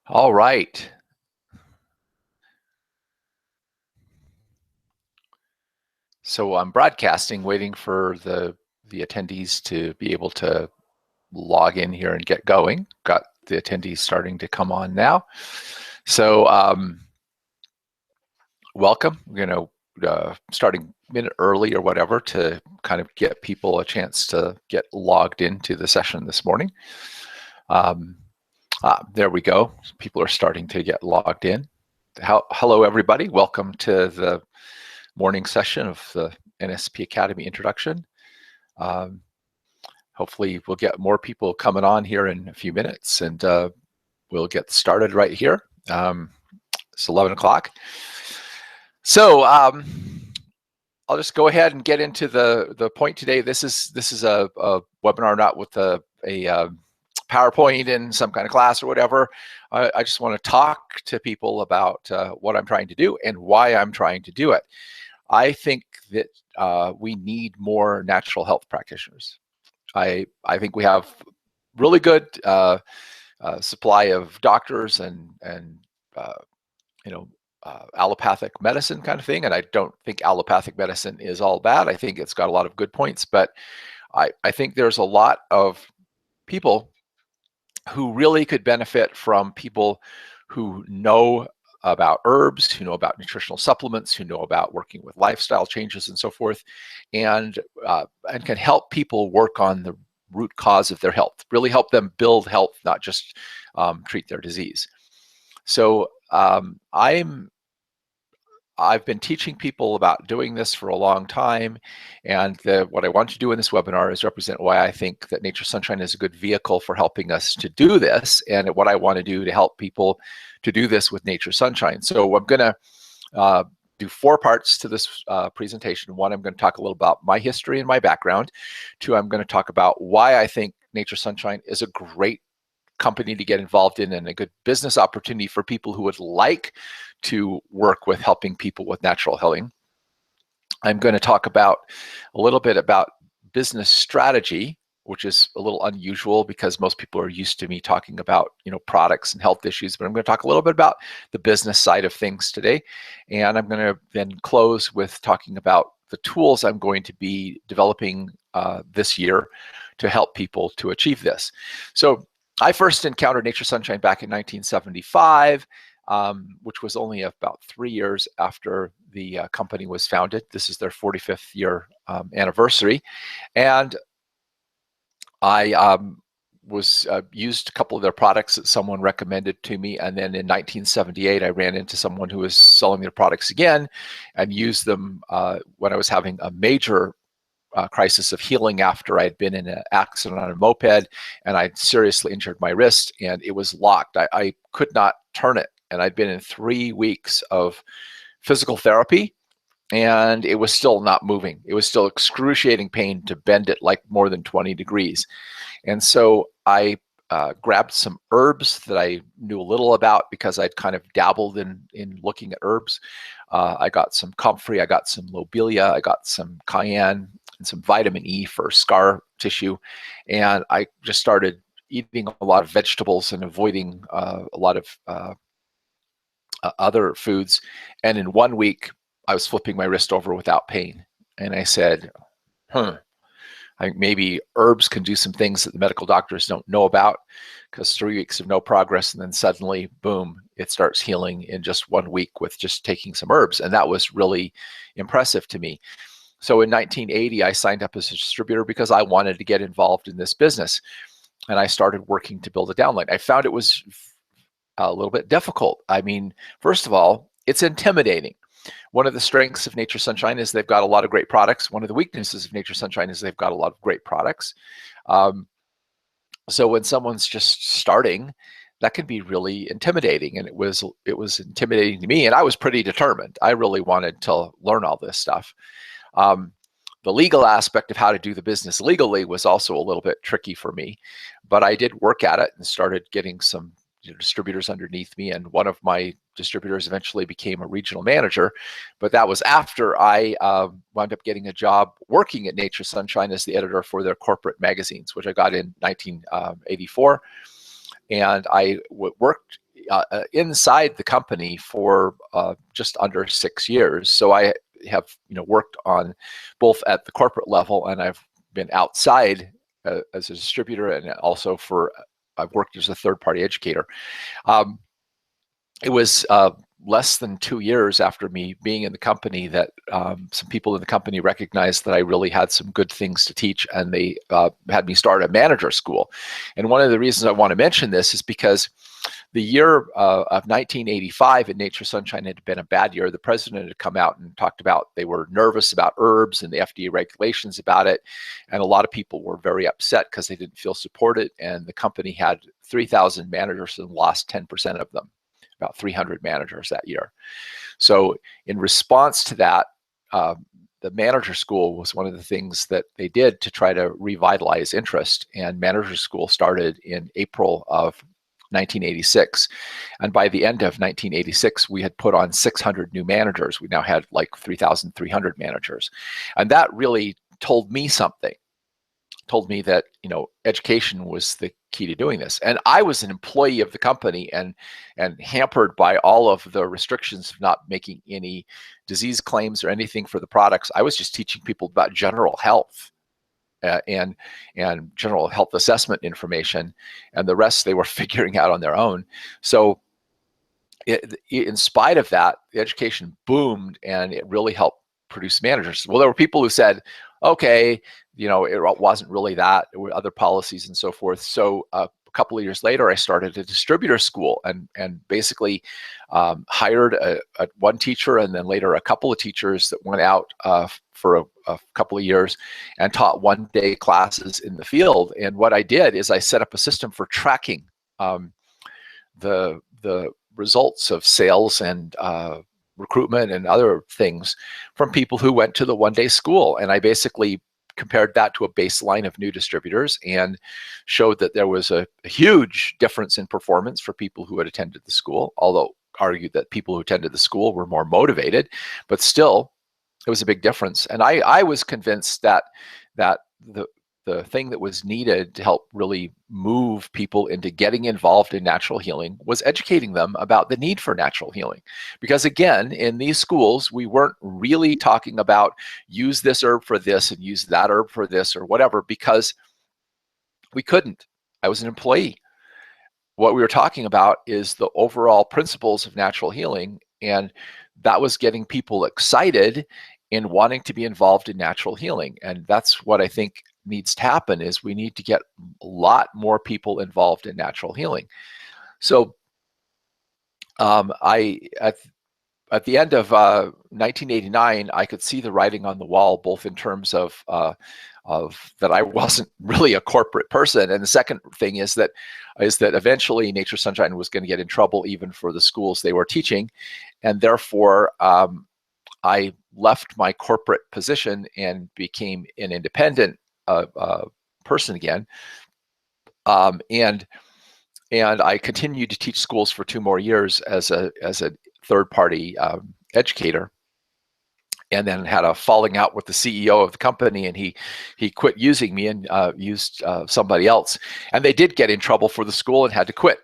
All right. So I'm broadcasting, waiting for the attendees to be able to log in here and get going. Got the attendees starting to come on now. So welcome. We're going to starting a minute early or whatever to kind of get people a chance to get logged into the session this morning. There we go. People are starting to get logged in. Hello, everybody. Welcome to the morning session of the NSP Academy Introduction. Hopefully we'll get more people coming on here in a few minutes, and we'll get started right here. It's 11 o'clock. So I'll just go ahead and get into the point today. This is a webinar, not with a PowerPoint in some kind of class or whatever. I just want to talk to people about what I'm trying to do and why I'm trying to do it. I think that we need more natural health practitioners. I think we have really good supply of doctors and allopathic medicine kind of thing, and I don't think allopathic medicine is all bad. I think it's got a lot of good points, but I think there's a lot of people who really could benefit from people who know about herbs, who know about nutritional supplements, who know about working with lifestyle changes and so forth, and can help people work on the root cause of their health, really help them build health, not just treat their disease. So I've been teaching people about doing this for a long time, and what I want to do in this webinar is represent why I think that Nature Sunshine is a good vehicle for helping us to do this, and what I want to do to help people to do this with Nature Sunshine. So I'm going to do 4 parts to this presentation. 1, I'm going to talk a little about my history and my background. 2, I'm going to talk about why I think Nature Sunshine is a great company to get involved in and a good business opportunity for people who would like to work with helping people with natural healing. I'm going to talk about a little bit about business strategy, which is a little unusual because most people are used to me talking about, products and health issues, but I'm going to talk a little bit about the business side of things today. And I'm going to then close with talking about the tools I'm going to be developing this year to help people to achieve this. So I first encountered Nature Sunshine back in 1975, which was only about 3 years after the company was founded. This is their 45th year anniversary. And I used a couple of their products that someone recommended to me. And then in 1978, I ran into someone who was selling their products again and used them when I was having a major crisis of healing after I had been in an accident on a moped and I'd seriously injured my wrist and it was locked. I could not turn it, and I'd been in 3 weeks of physical therapy and it was still not moving. It was still excruciating pain to bend it like more than 20 degrees. And so I grabbed some herbs that I knew a little about because I'd kind of dabbled in looking at herbs. I got some comfrey, I got some lobelia, I got some cayenne, and some vitamin E for scar tissue. And I just started eating a lot of vegetables and avoiding a lot of other foods. And in 1 week, I was flipping my wrist over without pain. And I said, I think maybe herbs can do some things that the medical doctors don't know about, because 3 weeks of no progress and then suddenly, boom, it starts healing in just 1 week with just taking some herbs. And that was really impressive to me. So in 1980, I signed up as a distributor because I wanted to get involved in this business. And I started working to build a downline. I found it was a little bit difficult. I mean, first of all, it's intimidating. One of the strengths of Nature Sunshine is they've got a lot of great products. One of the weaknesses of Nature Sunshine is they've got a lot of great products. So when someone's just starting, that can be really intimidating. And it was intimidating to me. And I was pretty determined. I really wanted to learn all this stuff. The legal aspect of how to do the business legally was also a little bit tricky for me, but I did work at it and started getting some distributors underneath me. And one of my distributors eventually became a regional manager, but that was after I wound up getting a job working at Nature Sunshine as the editor for their corporate magazines, which I got in 1984. And I worked inside the company for just under 6 years. So I have worked on both at the corporate level, and I've been outside as a distributor, and also I've worked as a third-party educator. It was less than 2 years after me being in the company that some people in the company recognized that I really had some good things to teach, and they had me start a manager school. And one of the reasons I want to mention this is because the year of 1985 in Nature Sunshine had been a bad year. The president had come out and talked about they were nervous about herbs and the FDA regulations about it. And a lot of people were very upset because they didn't feel supported. And the company had 3,000 managers and lost 10% of them, about 300 managers that year. So in response to that, the manager school was one of the things that they did to try to revitalize interest. And manager school started in April of 1986. And by the end of 1986, we had put on 600 new managers. We now had like 3,300 managers. And that really told me something. Told me that education was the key to doing this. And I was an employee of the company and hampered by all of the restrictions of not making any disease claims or anything for the products. I was just teaching people about general health and general health assessment information, and the rest they were figuring out on their own. So in spite of that, the education boomed, and it really helped produce managers. Well, there were people who said, okay, it wasn't really that. There were other policies and so forth. So a couple of years later, I started a distributor school and basically hired one teacher, and then later a couple of teachers that went out for a couple of years and taught one-day classes in the field. And what I did is I set up a system for tracking the results of sales and recruitment and other things from people who went to the one-day school. And I basically compared that to a baseline of new distributors and showed that there was a huge difference in performance for people who had attended the school, although argued that people who attended the school were more motivated, but still it was a big difference. And I was convinced that the thing that was needed to help really move people into getting involved in natural healing was educating them about the need for natural healing. Because again, in these schools, we weren't really talking about use this herb for this and use that herb for this or whatever, because we couldn't. I was an employee. What we were talking about is the overall principles of natural healing, and that was getting people excited in wanting to be involved in natural healing. And that's what I think needs to happen, is we need to get a lot more people involved in natural healing. So at the end of 1989, I could see the writing on the wall, both in terms of that I wasn't really a corporate person, and the second thing is that eventually Nature Sunshine was going to get in trouble even for the schools they were teaching, and therefore I left my corporate position and became an independent person again, and I continued to teach schools for 2 more years as a third-party educator, and then had a falling out with the CEO of the company, and he quit using me and used somebody else, and they did get in trouble for the school and had to quit,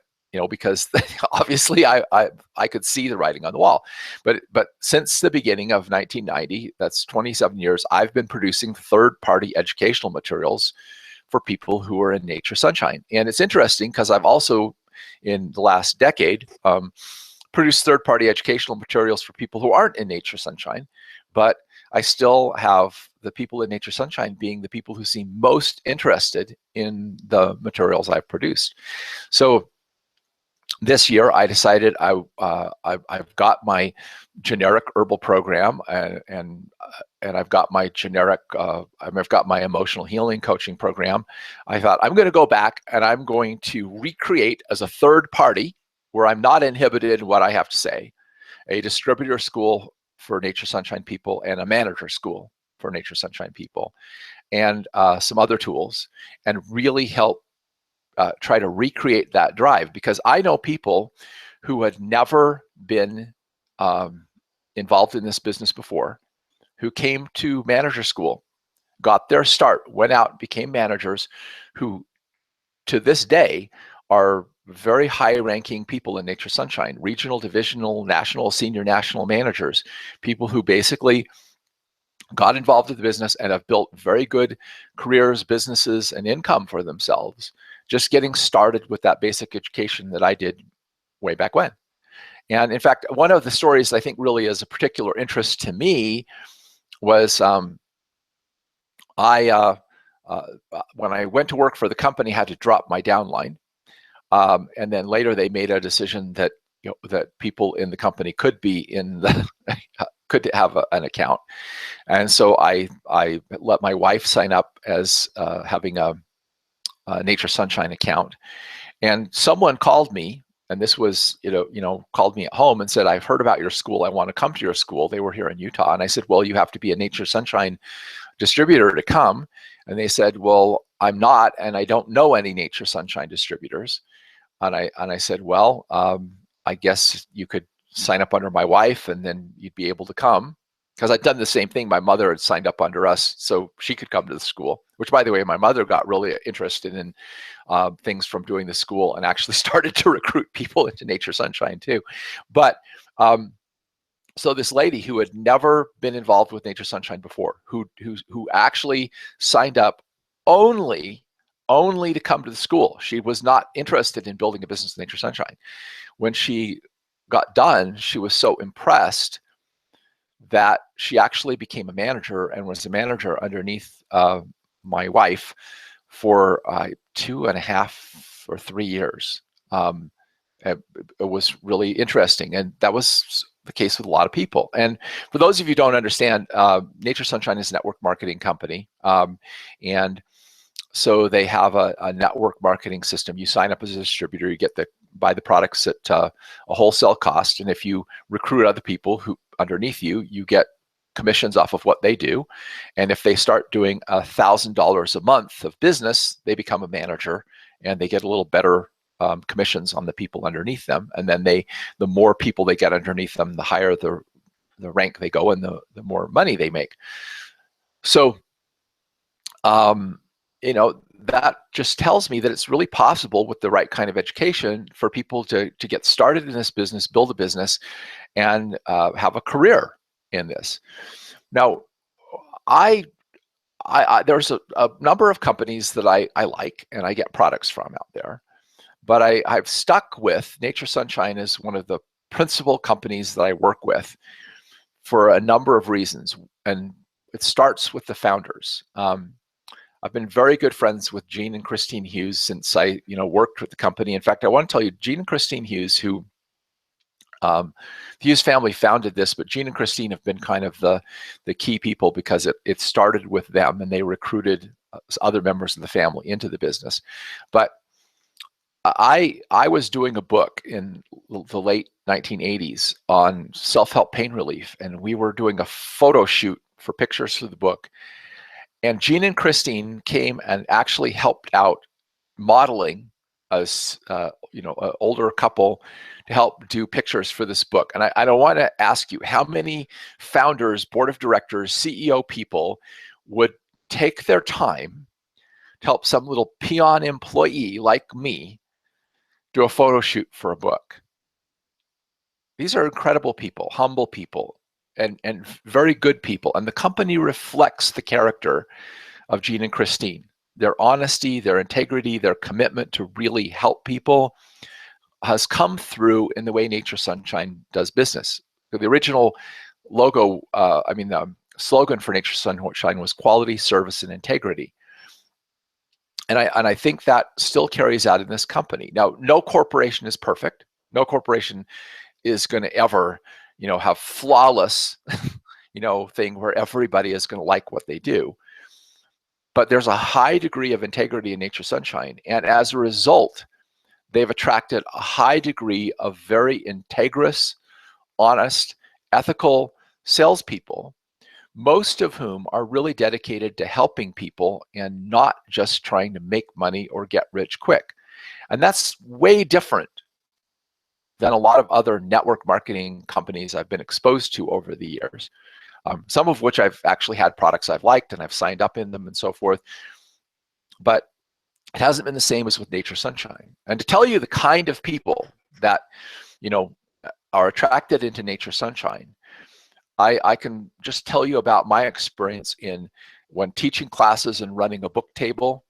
because obviously I could see the writing on the wall. But since the beginning of 1990, that's 27 years, I've been producing third-party educational materials for people who are in Nature Sunshine. And it's interesting because I've also, in the last decade, produced third-party educational materials for people who aren't in Nature Sunshine, but I still have the people in Nature Sunshine being the people who seem most interested in the materials I've produced. So this year, I decided I've got my generic herbal program, and I've got my generic, I've got my emotional healing coaching program. I thought I'm going to go back and I'm going to recreate, as a third party, where I'm not inhibited in what I have to say, a distributor school for Nature Sunshine people and a manager school for Nature Sunshine people, and some other tools, and really help try to recreate that drive. Because I know people who had never been involved in this business before, who came to manager school, got their start, went out, became managers, who to this day are very high-ranking people in Nature Sunshine, regional, divisional, national, senior national managers, people who basically got involved with the business and have built very good careers, businesses, and income for themselves, just getting started with that basic education that I did way back when. And in fact, one of the stories I think really is a particular interest to me was I when I went to work for the company, had to drop my downline, and then later they made a decision that that people in the company could be in the could have an account, and so I let my wife sign up as having a Nature Sunshine account, and someone called me. And this was, called me at home and said, "I've heard about your school. I want to come to your school." They were here in Utah. And I said, "Well, you have to be a Nature Sunshine distributor to come." And they said, "Well, I'm not, and I don't know any Nature Sunshine distributors." And I said, "Well, I guess you could sign up under my wife, and then you'd be able to come." Because I'd done the same thing. My mother had signed up under us so she could come to the school, which, by the way, my mother got really interested in things from doing the school and actually started to recruit people into Nature Sunshine too. But so this lady who had never been involved with Nature Sunshine before, who actually signed up only to come to the school. She was not interested in building a business with Nature Sunshine. When she got done, she was so impressed that she actually became a manager and was a manager underneath my wife for 2.5 or 3 years. It was really interesting, and that was the case with a lot of people. And for those of you who don't understand, Nature Sunshine is a network marketing company, and so they have a network marketing system. You sign up as a distributor, you get buy the products at a wholesale cost, and if you recruit other people who underneath you, you get commissions off of what they do. And if they start doing $1,000 a month of business, they become a manager, and they get a little better commissions on the people underneath them. And then the more people they get underneath them, the higher the rank they go, and the more money they make. So that just tells me that it's really possible with the right kind of education for people to get started in this business, build a business, and have a career in this. Now, there's a number of companies that I like and I get products from out there, but I've stuck with Nature Sunshine as one of the principal companies that I work with for a number of reasons, and it starts with the founders. I've been very good friends with Gene and Christine Hughes since I, worked with the company. In fact, I want to tell you, Gene and Christine Hughes, who the Hughes family founded this, but Gene and Christine have been kind of the key people because it started with them, and they recruited other members of the family into the business. But I was doing a book in the late 1980s on self-help pain relief, and we were doing a photo shoot for pictures for the book. And Gene and Christine came and actually helped out modeling us, an older couple, to help do pictures for this book. And I don't want to ask you how many founders, board of directors, CEO people would take their time to help some little peon employee like me do a photo shoot for a book. These are incredible people, humble people, and very good people. And the company reflects the character of Gene and Christine. Their honesty, their integrity, their commitment to really help people has come through in the way Nature Sunshine does business. The original logo, the slogan for Nature Sunshine was quality, service, and integrity. And I think that still carries out in this company. Now, no corporation is perfect. No corporation is going to ever, have flawless, thing where everybody is going to like what they do. But there's a high degree of integrity in Nature Sunshine. And as a result, they've attracted a high degree of very integrous, honest, ethical salespeople, most of whom are really dedicated to helping people and not just trying to make money or get rich quick. And that's way different than a lot of other network marketing companies I've been exposed to over the years, some of which I've actually had products I've liked and I've signed up in them and so forth. But It hasn't been the same as with Nature Sunshine. And to tell you the kind of people that, you know, are attracted into Nature Sunshine, I can just tell you about my experience in when teaching classes and running a book table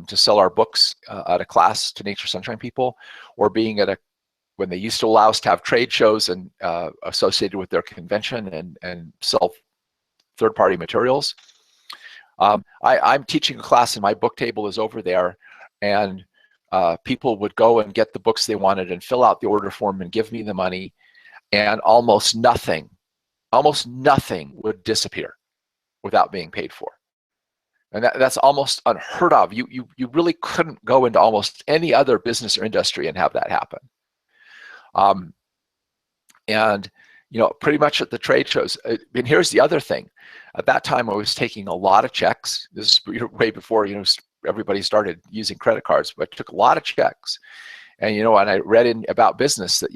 to sell our books at a class to Nature Sunshine people, or being at when they used to allow us to have trade shows and associated with their convention and sell third-party materials. I'm teaching a class and my book table is over there, and people would go and get the books they wanted and fill out the order form and give me the money, and almost nothing would disappear without being paid for. And that's almost unheard of. You really couldn't go into almost any other business or industry and have that happen. And pretty much at the trade shows. And here's the other thing. At that time, I was taking a lot of checks. This is way before everybody started using credit cards, but I took a lot of checks. And and I read about business that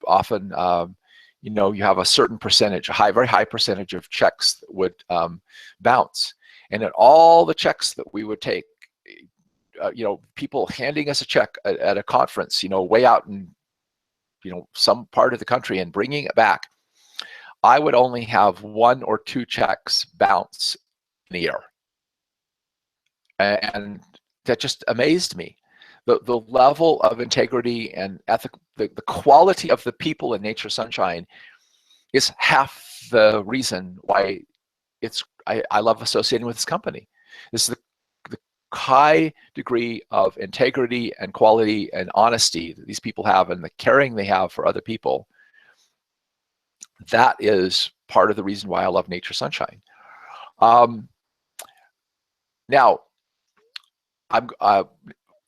often you have a certain percentage, very high percentage of checks that would bounce. And at all the checks that we would take, people handing us a check at a conference, way out in some part of the country and bringing it back, I would only have 1 or 2 checks bounce in a year. And that just amazed me. The level of integrity and ethical, the quality of the people in Nature Sunshine is half the reason why I love associating with this company. This is the high degree of integrity and quality and honesty that these people have, and the caring they have for other people. That is part of the reason why I love Nature Sunshine. Now,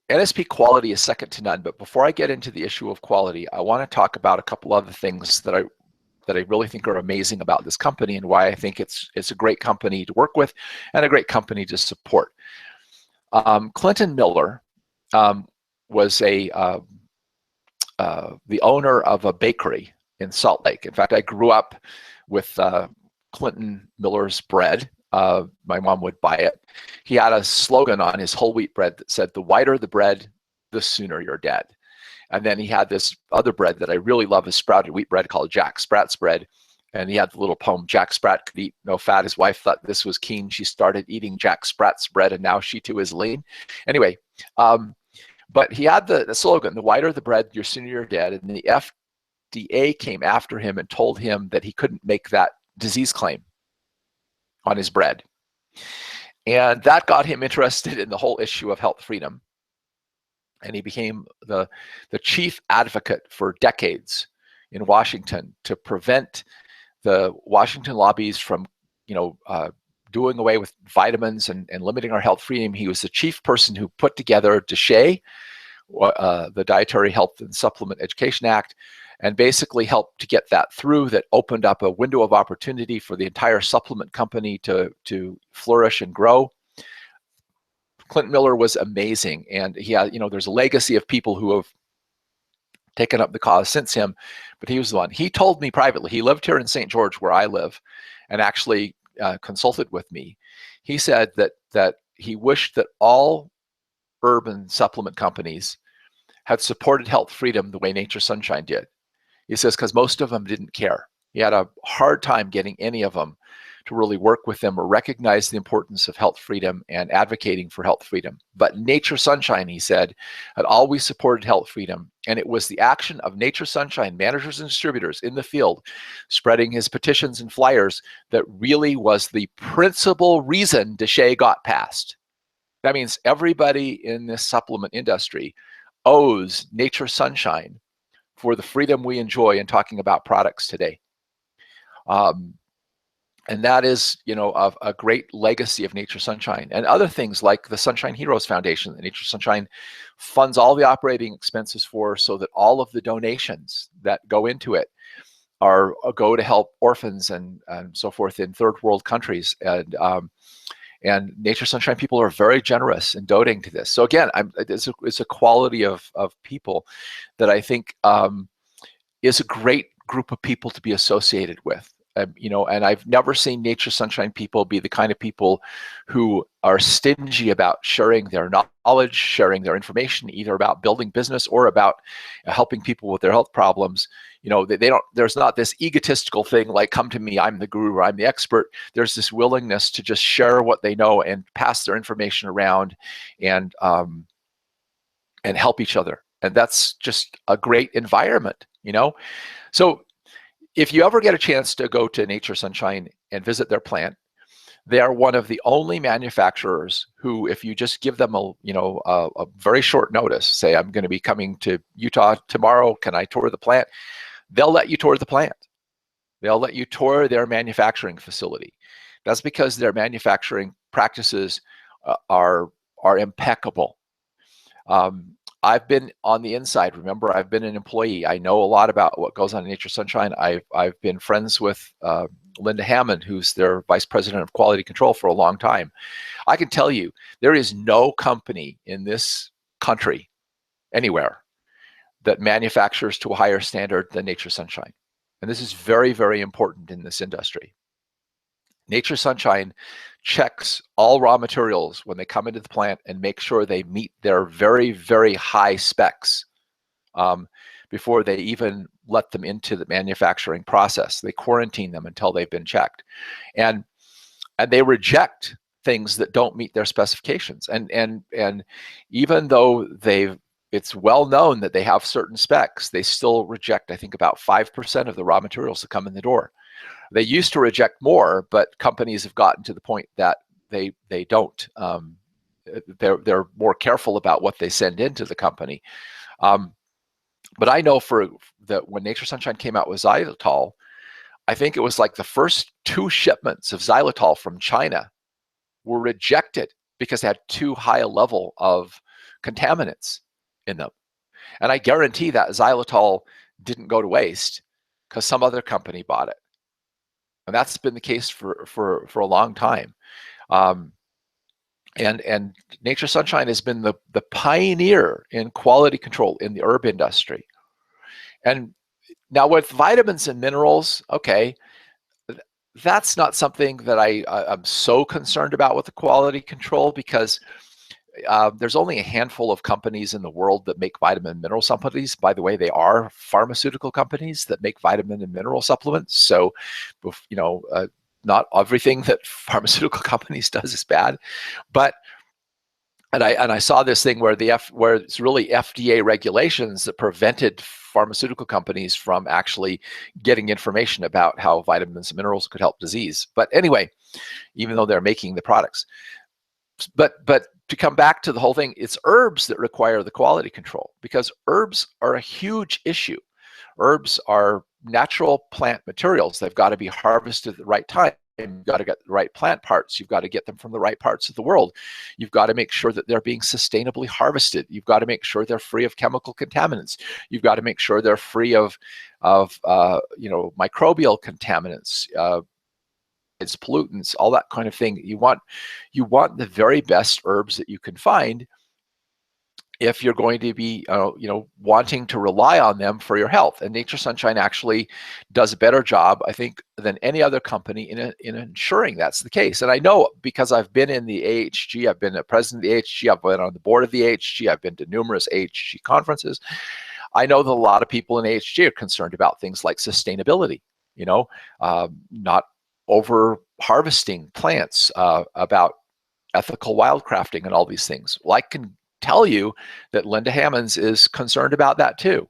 NSP quality is second to none, but before I get into the issue of quality, I want to talk about a couple other things that I really think are amazing about this company and why I think it's a great company to work with and a great company to support. Clinton Miller was the owner of a bakery in Salt Lake. In fact, I grew up with Clinton Miller's bread. My mom would buy it. He had a slogan on his whole wheat bread that said, "The whiter the bread, the sooner you're dead." And then he had this other bread that I really love, is sprouted wheat bread, called Jack Sprat's bread. And he had the little poem, "Jack Sprat could eat no fat. His wife thought this was keen. She started eating Jack Sprat's bread, and now she too is lean." Anyway, but he had the slogan, "The whiter the bread, the sooner you're dead." And the FDA came after him and told him that he couldn't make that disease claim on his bread. And that got him interested in the whole issue of health freedom. And he became the chief advocate for decades in Washington to prevent the Washington lobbies from, doing away with vitamins and limiting our health freedom. He was the chief person who put together DSHEA, the Dietary Health and Supplement Education Act, and basically helped to get that through. That opened up a window of opportunity for the entire supplement company to flourish and grow. Clinton Miller was amazing, and he had, there's a legacy of people who have taken up the cause since him, but he was the one. He told me privately, he lived here in St. George where I live, and actually consulted with me. He said that he wished that all urban supplement companies had supported health freedom the way Nature Sunshine did. He says, because most of them didn't care. He had a hard time getting any of them to really work with them or recognize the importance of health freedom and advocating for health freedom. But Nature Sunshine, he said, had always supported health freedom. And it was the action of Nature Sunshine managers and distributors in the field, spreading his petitions and flyers, that really was the principal reason DSHEA got passed. That means everybody in this supplement industry owes Nature Sunshine for the freedom we enjoy in talking about products today. And that is, a great legacy of Nature Sunshine, and other things like the Sunshine Heroes Foundation that Nature Sunshine funds all the operating expenses for, so that all of the donations that go into it go to help orphans and so forth in third world countries. And Nature Sunshine people are very generous in donating to this. So again, it's a quality of people that I think is a great group of people to be associated with. you know, and I've never seen Nature Sunshine people be the kind of people who are stingy about sharing their knowledge, sharing their information, either about building business or about helping people with their health problems. You know, they don't, there's not this egotistical thing like, come to me, I'm the guru, or I'm the expert. There's this willingness to just share what they know and pass their information around and help each other. And that's just a great environment, you know? So if you ever get a chance to go to Nature Sunshine and visit their plant, they are one of the only manufacturers who, if you just give them a very short notice, say, I'm going to be coming to Utah tomorrow, can I tour the plant? They'll let you tour the plant. They'll let you tour their manufacturing facility. That's because their manufacturing practices are impeccable. I've been on the inside. Remember, I've been an employee. I know a lot about what goes on in Nature Sunshine. I've been friends with Linda Hammond, who's their vice president of quality control for a long time. I can tell you, there is no company in this country, anywhere, that manufactures to a higher standard than Nature Sunshine. And this is very, very important in this industry. Nature Sunshine checks all raw materials when they come into the plant and make sure they meet their very, very high specs before they even let them into the manufacturing process. They quarantine them until they've been checked. And they reject things that don't meet their specifications. And even though it's well known that they have certain specs, they still reject, I think, about 5% of the raw materials that come in the door. They used to reject more, but companies have gotten to the point that they don't. They're more careful about what they send into the company. But I know that when Nature Sunshine came out with xylitol, I think it was like the first 2 shipments of xylitol from China were rejected because they had too high a level of contaminants in them. And I guarantee that xylitol didn't go to waste because some other company bought it. And that's been the case for a long time. And Nature Sunshine has been the pioneer in quality control in the herb industry. And now with vitamins and minerals, okay, that's not something that I'm so concerned about with the quality control, because there's only a handful of companies in the world that make vitamin and mineral supplements. By the way, they are pharmaceutical companies that make vitamin and mineral supplements. So, you know, not everything that pharmaceutical companies does is bad. But and I saw this thing where where it's really FDA regulations that prevented pharmaceutical companies from actually getting information about how vitamins and minerals could help disease. But anyway, even though they're making the products. But to come back to the whole thing, it's herbs that require the quality control, because herbs are a huge issue. Herbs are natural plant materials. They've got to be harvested at the right time. You've got to get the right plant parts. You've got to get them from the right parts of the world. You've got to make sure that they're being sustainably harvested. You've got to make sure they're free of chemical contaminants. You've got to make sure they're free of microbial contaminants, it's pollutants, all that kind of thing. You want the very best herbs that you can find if you're going to be wanting to rely on them for your health. And Nature Sunshine actually does a better job, I think, than any other company in ensuring that's the case. And I know, because I've been in the AHG, I've been a president of the AHG, I've been on the board of the AHG, I've been to numerous AHG conferences. I know that a lot of people in AHG are concerned about things like sustainability, not over harvesting plants, about ethical wildcrafting and all these things. Well, I can tell you that Linda Hammonds is concerned about that too.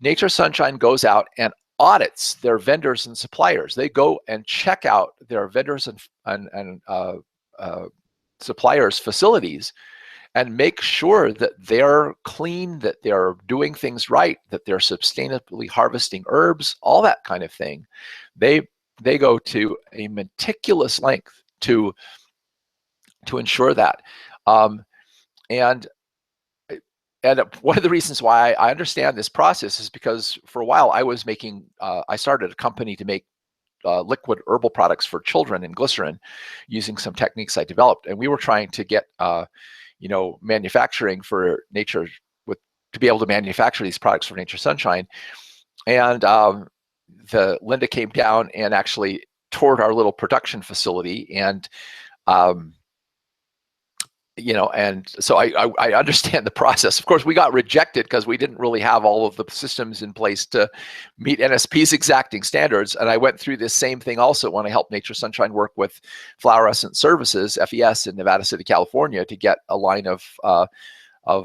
Nature Sunshine goes out and audits their vendors and suppliers. They go and check out their vendors and suppliers' facilities and make sure that they're clean, that they're doing things right, that they're sustainably harvesting herbs, all that kind of thing. They go to a meticulous length to ensure that. And one of the reasons why I understand this process is because for a while I started a company to make liquid herbal products for children in glycerin using some techniques I developed. And we were trying to get, manufacturing for to be able to manufacture these products for Nature Sunshine. And Linda came down and actually toured our little production facility, and and so I understand the process. Of course, we got rejected because we didn't really have all of the systems in place to meet NSP's exacting standards. And I went through this same thing also when I helped Nature Sunshine work with Flower-Essence Services, FES, in Nevada City, California, to get a line of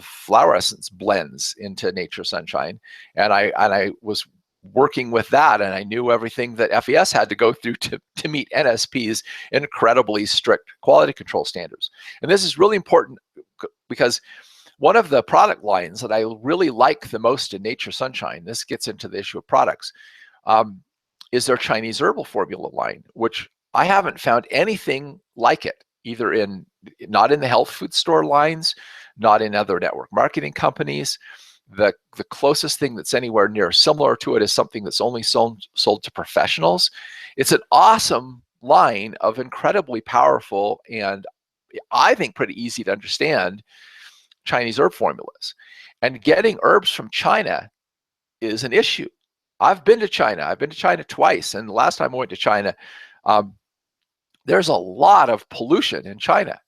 flower essence blends into Nature Sunshine. And I was working with that, and I knew everything that FES had to go through to meet NSP's incredibly strict quality control standards. And this is really important because one of the product lines that I really like the most in Nature Sunshine, this gets into the issue of products, is their Chinese herbal formula line, which I haven't found anything like it, either not in the health food store lines, not in other network marketing companies. The closest thing that's anywhere near similar to it is something that's only sold to professionals. It's an awesome line of incredibly powerful and I think pretty easy to understand Chinese herb formulas. And getting herbs from China is an issue. I've been to China. I've been to China twice. And the last time I went to China, there's a lot of pollution in China.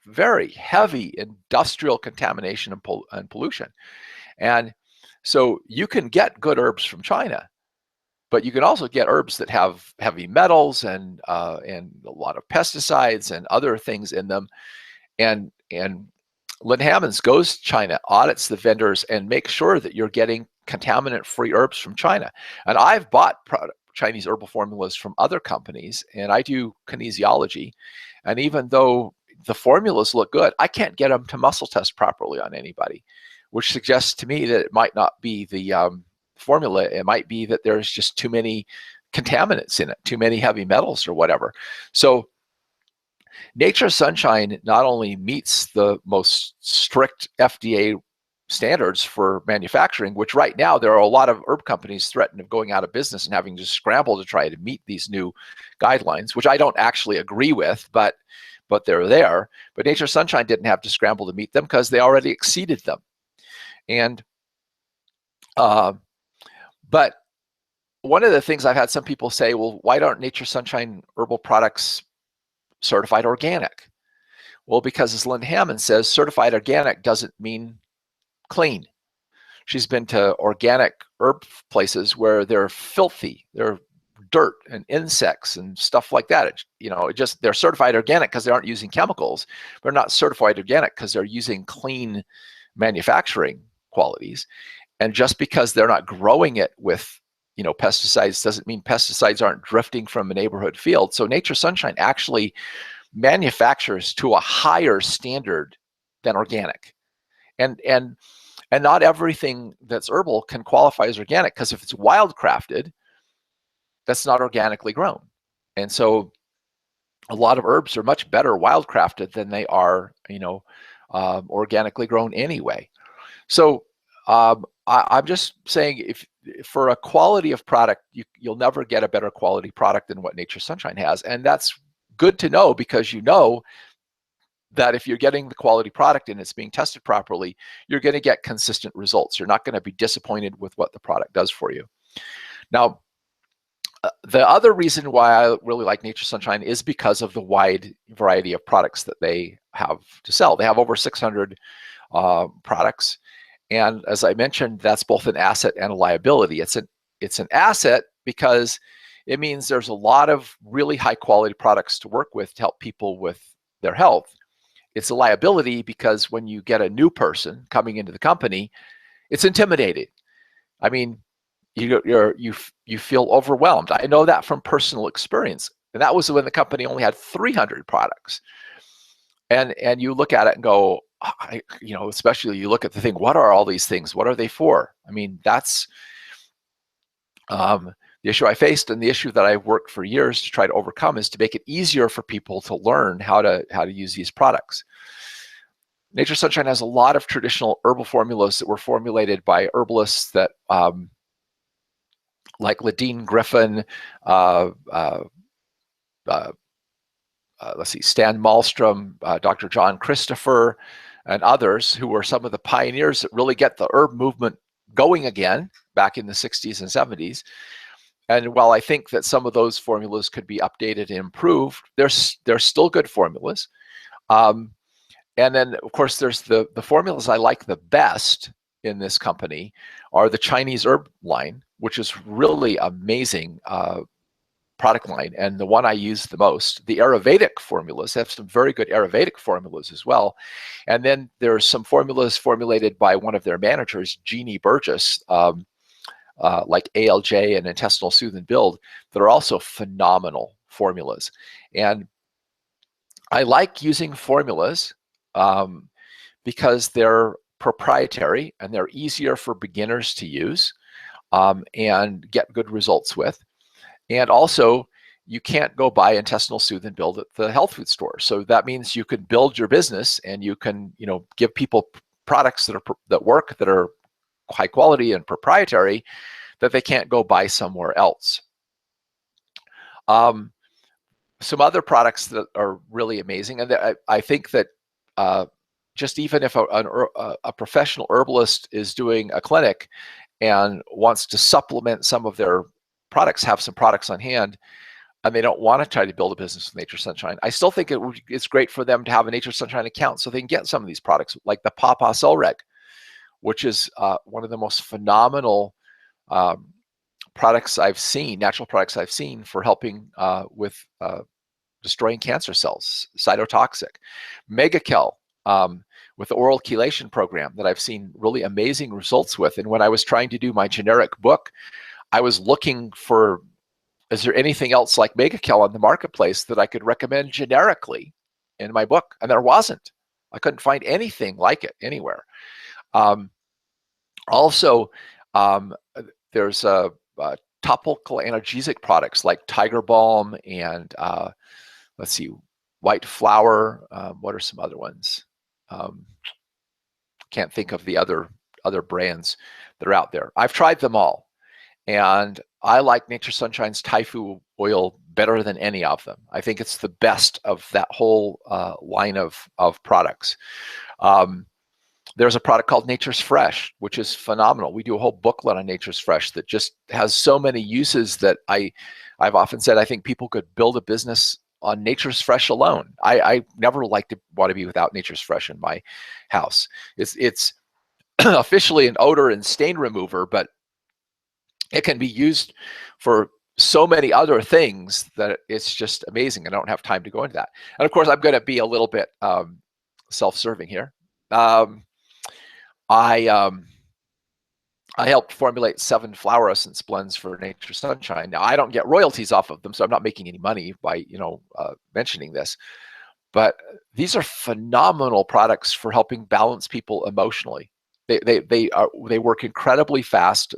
Very heavy industrial contamination and pollution. And so you can get good herbs from China, but you can also get herbs that have heavy metals and a lot of pesticides and other things in them. And Lynn Hammonds goes to China, audits the vendors, and makes sure that you're getting contaminant-free herbs from China. And I've bought Chinese herbal formulas from other companies, and I do kinesiology. And even though the formulas look good, I can't get them to muscle test properly on anybody, which suggests to me that it might not be the formula. It might be that there's just too many contaminants in it, too many heavy metals or whatever. So Nature Sunshine not only meets the most strict FDA standards for manufacturing, which right now there are a lot of herb companies threatened of going out of business and having to scramble to try to meet these new guidelines, which I don't actually agree with, but they're there. But Nature Sunshine didn't have to scramble to meet them because they already exceeded them. And but one of the things I've had some people say, well, why aren't Nature Sunshine herbal products certified organic? Well, because as Lynn Hammond says, certified organic doesn't mean clean. She's been to organic herb places where they're filthy. They're dirt and insects and stuff like that. They're certified organic because they aren't using chemicals. They're not certified organic because they're using clean manufacturing qualities. And just because they're not growing it with pesticides doesn't mean pesticides aren't drifting from a neighborhood field. So Nature Sunshine actually manufactures to a higher standard than organic. And not everything that's herbal can qualify as organic, because if it's wildcrafted, that's not organically grown. And so a lot of herbs are much better wildcrafted than they are, organically grown anyway. So I'm just saying, if for a quality of product, you'll never get a better quality product than what Nature Sunshine has. And that's good to know, because you know that if you're getting the quality product and it's being tested properly, you're going to get consistent results. You're not going to be disappointed with what the product does for you. Now, the other reason why I really like Nature Sunshine is because of the wide variety of products that they have to sell. They have over 600 products. And as I mentioned, that's both an asset and a liability. It's an asset because it means there's a lot of really high quality products to work with to help people with their health. It's a liability because when you get a new person coming into the company, it's intimidating. I mean, you feel overwhelmed. I know that from personal experience. And that was when the company only had 300 products. And you look at it and go, especially you look at the thing, what are all these things? What are they for? I mean, that's the issue I faced, and the issue that I've worked for years to try to overcome is to make it easier for people to learn how to use these products. Nature Sunshine has a lot of traditional herbal formulas that were formulated by herbalists that like Ladine Griffin, let's see, Stan Malmstrom, Dr. John Christopher, and others who were some of the pioneers that really get the herb movement going again back in the 60s and 70s. And while I think that some of those formulas could be updated and improved, they're still good formulas. And then, of course, there's the formulas I like the best in this company are the Chinese herb line, which is really amazing product line, and the one I use the most. The Ayurvedic formulas have some very good Ayurvedic formulas as well. And then there's some formulas formulated by one of their managers, Jeannie Burgess, like ALJ and Intestinal Soothe and Build, that are also phenomenal formulas. And I like using formulas because they're proprietary and they're easier for beginners to use and get good results with. And also, you can't go buy Intestinal Soothe and Build at the health food store. So that means you can build your business and you can, give people products that work, that are high quality and proprietary, that they can't go buy somewhere else. Some other products that are really amazing, and I think that just even if a professional herbalist is doing a clinic and wants to supplement some of their products, have some products on hand, and they don't want to try to build a business with Nature's Sunshine, I still think it's great for them to have a Nature's Sunshine account so they can get some of these products, like the Pawpaw Cellreg, which is one of the most phenomenal products I've seen, natural products I've seen for helping with destroying cancer cells, cytotoxic. Megakel, with the oral chelation program that I've seen really amazing results with. And when I was trying to do my generic book, I was looking for, is there anything else like Megakel on the marketplace that I could recommend generically in my book? And there wasn't. I couldn't find anything like it anywhere. Also, there's topical analgesic products like Tiger Balm and let's see, White Flower. What are some other ones? Can't think of the other brands that are out there. I've tried them all, and I like Nature's Sunshine's Taifu oil better than any of them. I think it's the best of that whole line of products. There's a product called Nature's Fresh, which is phenomenal. We do a whole booklet on Nature's Fresh that just has so many uses that I've often said I think people could build a business on Nature's Fresh alone. I never want to be without Nature's Fresh in my house. It's officially an odor and stain remover, but it can be used for so many other things that it's just amazing. I don't have time to go into that. And of course, I'm going to be a little bit self-serving here. I helped formulate 7 flower essence blends for Nature's Sunshine. Now, I don't get royalties off of them, so I'm not making any money by mentioning this. But these are phenomenal products for helping balance people emotionally. They work incredibly fast.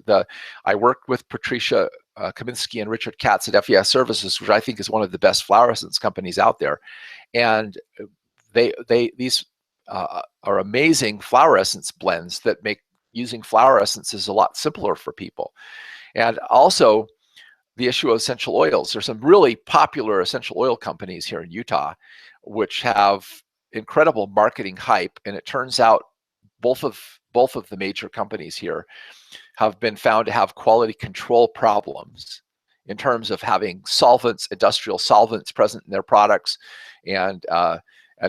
I worked with Patricia Kaminsky and Richard Katz at FES Services, which I think is one of the best flower essence companies out there, and these are amazing flower essence blends that make using flower essences a lot simpler for people. And also the issue of essential oils. There's some really popular essential oil companies here in Utah which have incredible marketing hype, and it turns out both of the major companies here have been found to have quality control problems in terms of having solvents, industrial solvents present in their products, and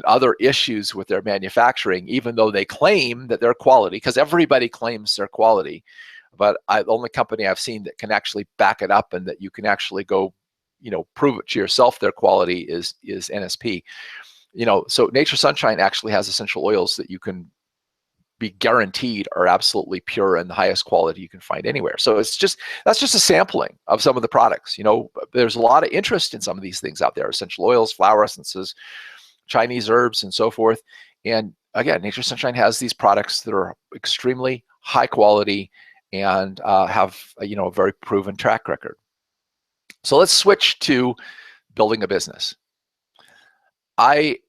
other issues with their manufacturing, even though they claim that they're quality, because everybody claims their quality. But the only company I've seen that can actually back it up and that you can actually go, prove it to yourself their quality is NSP. So Nature's Sunshine actually has essential oils that you can be guaranteed are absolutely pure and the highest quality you can find anywhere. So that's just a sampling of some of the products. There's a lot of interest in some of these things out there: essential oils, flower essences, Chinese herbs, and so forth. And again, Nature's Sunshine has these products that are extremely high quality and have a very proven track record. So let's switch to building a business. I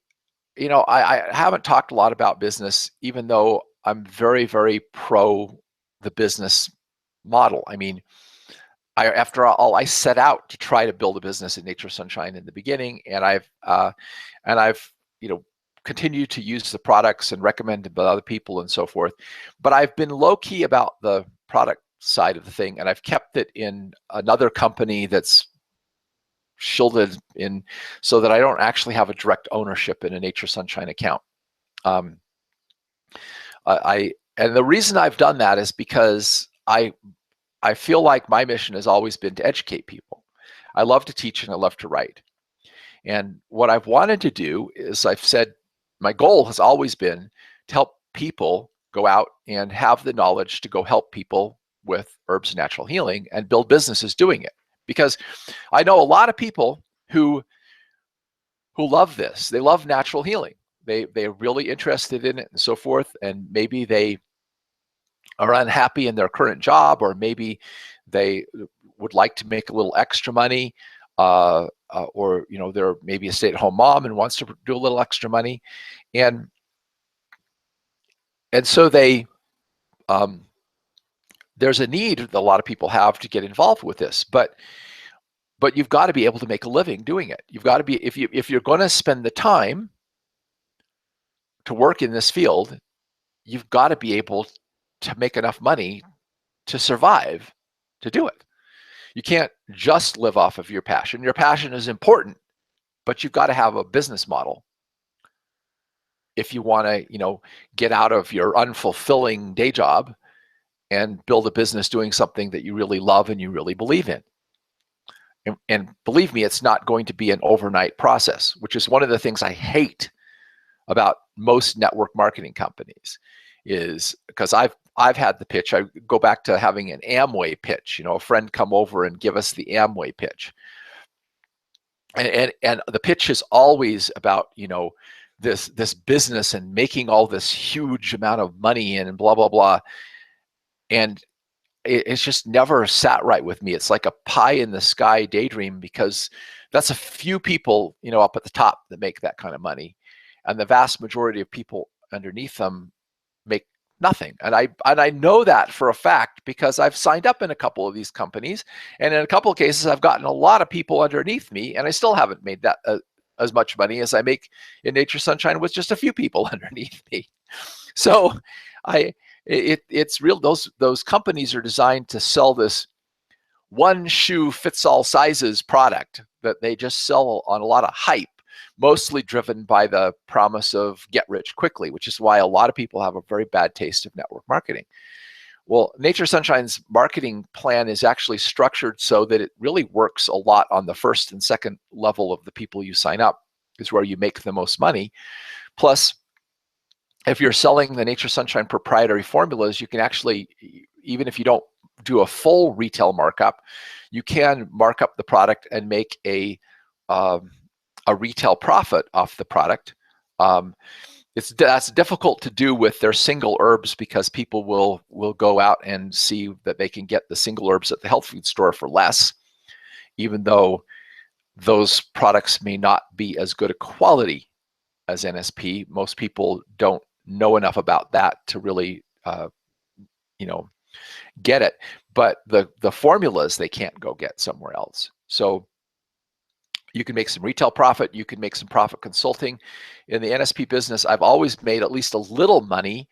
haven't talked a lot about business, even though I'm very, very pro the business model. I mean, after all, I set out to try to build a business at Nature's Sunshine in the beginning, and I've continued to use the products and recommend to other people and so forth. But I've been low key about the product side of the thing, and I've kept it in another company that's shielded in so that I don't actually have a direct ownership in a Nature Sunshine account. Um, and the reason I've done that is because I feel like my mission has always been to educate people. I love to teach and I love to write. And what I've wanted to do is, I've said, my goal has always been to help people go out and have the knowledge to go help people with herbs and natural healing and build businesses doing it. Because I know a lot of people who love this. They love natural healing. They're really interested in it and so forth. And maybe they are unhappy in their current job, or maybe they would like to make a little extra money, or they're maybe a stay-at-home mom and wants to do a little extra money, and so they there's a need that a lot of people have to get involved with this, but you've got to be able to make a living doing it. You've got to be, if you're going to spend the time to work in this field, you've got to be able to make enough money to survive to do it. You can't just live off of your passion. Your passion is important, but you've got to have a business model if you want to, get out of your unfulfilling day job and build a business doing something that you really love and you really believe in. And believe me, it's not going to be an overnight process, which is one of the things I hate about most network marketing companies, is because I've had the pitch. I go back to having an Amway pitch, a friend come over and give us the Amway pitch. And the pitch is always about, this business and making all this huge amount of money in and blah, blah, blah. And it's just never sat right with me. It's like a pie in the sky daydream, because that's a few people, up at the top that make that kind of money. And the vast majority of people underneath them make nothing. And I know that for a fact, because I've signed up in a couple of these companies, and in a couple of cases I've gotten a lot of people underneath me, and I still haven't made that as much money as I make in Nature Sunshine with just a few people underneath me. So it's real. Those companies are designed to sell this one shoe fits all sizes product that they just sell on a lot of hype, mostly driven by the promise of get rich quickly, which is why a lot of people have a very bad taste of network marketing. Well, Nature Sunshine's marketing plan is actually structured so that it really works a lot on the first and second level of the people you sign up, is where you make the most money. Plus, if you're selling the Nature Sunshine proprietary formulas, you can actually, even if you don't do a full retail markup, you can mark up the product and make a retail profit off the product. That's difficult to do with their single herbs, because people will go out and see that they can get the single herbs at the health food store for less, even though those products may not be as good a quality as NSP. Most people don't know enough about that to really get it, but the formulas they can't go get somewhere else. So you can make some retail profit, you can make some profit consulting. In the NSP business, I've always made at least a little money,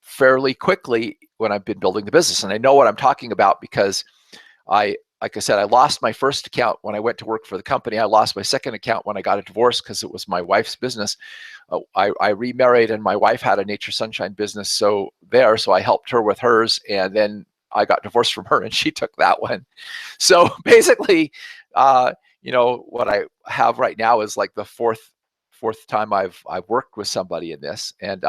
fairly quickly when I've been building the business. And I know what I'm talking about, because like I said, I lost my first account when I went to work for the company. I lost my second account when I got a divorce, because it was my wife's business. I remarried, and my wife had a Nature Sunshine business, so I helped her with hers, and then I got divorced from her and she took that one. So basically, what I have right now is like the fourth time I've worked with somebody in this, and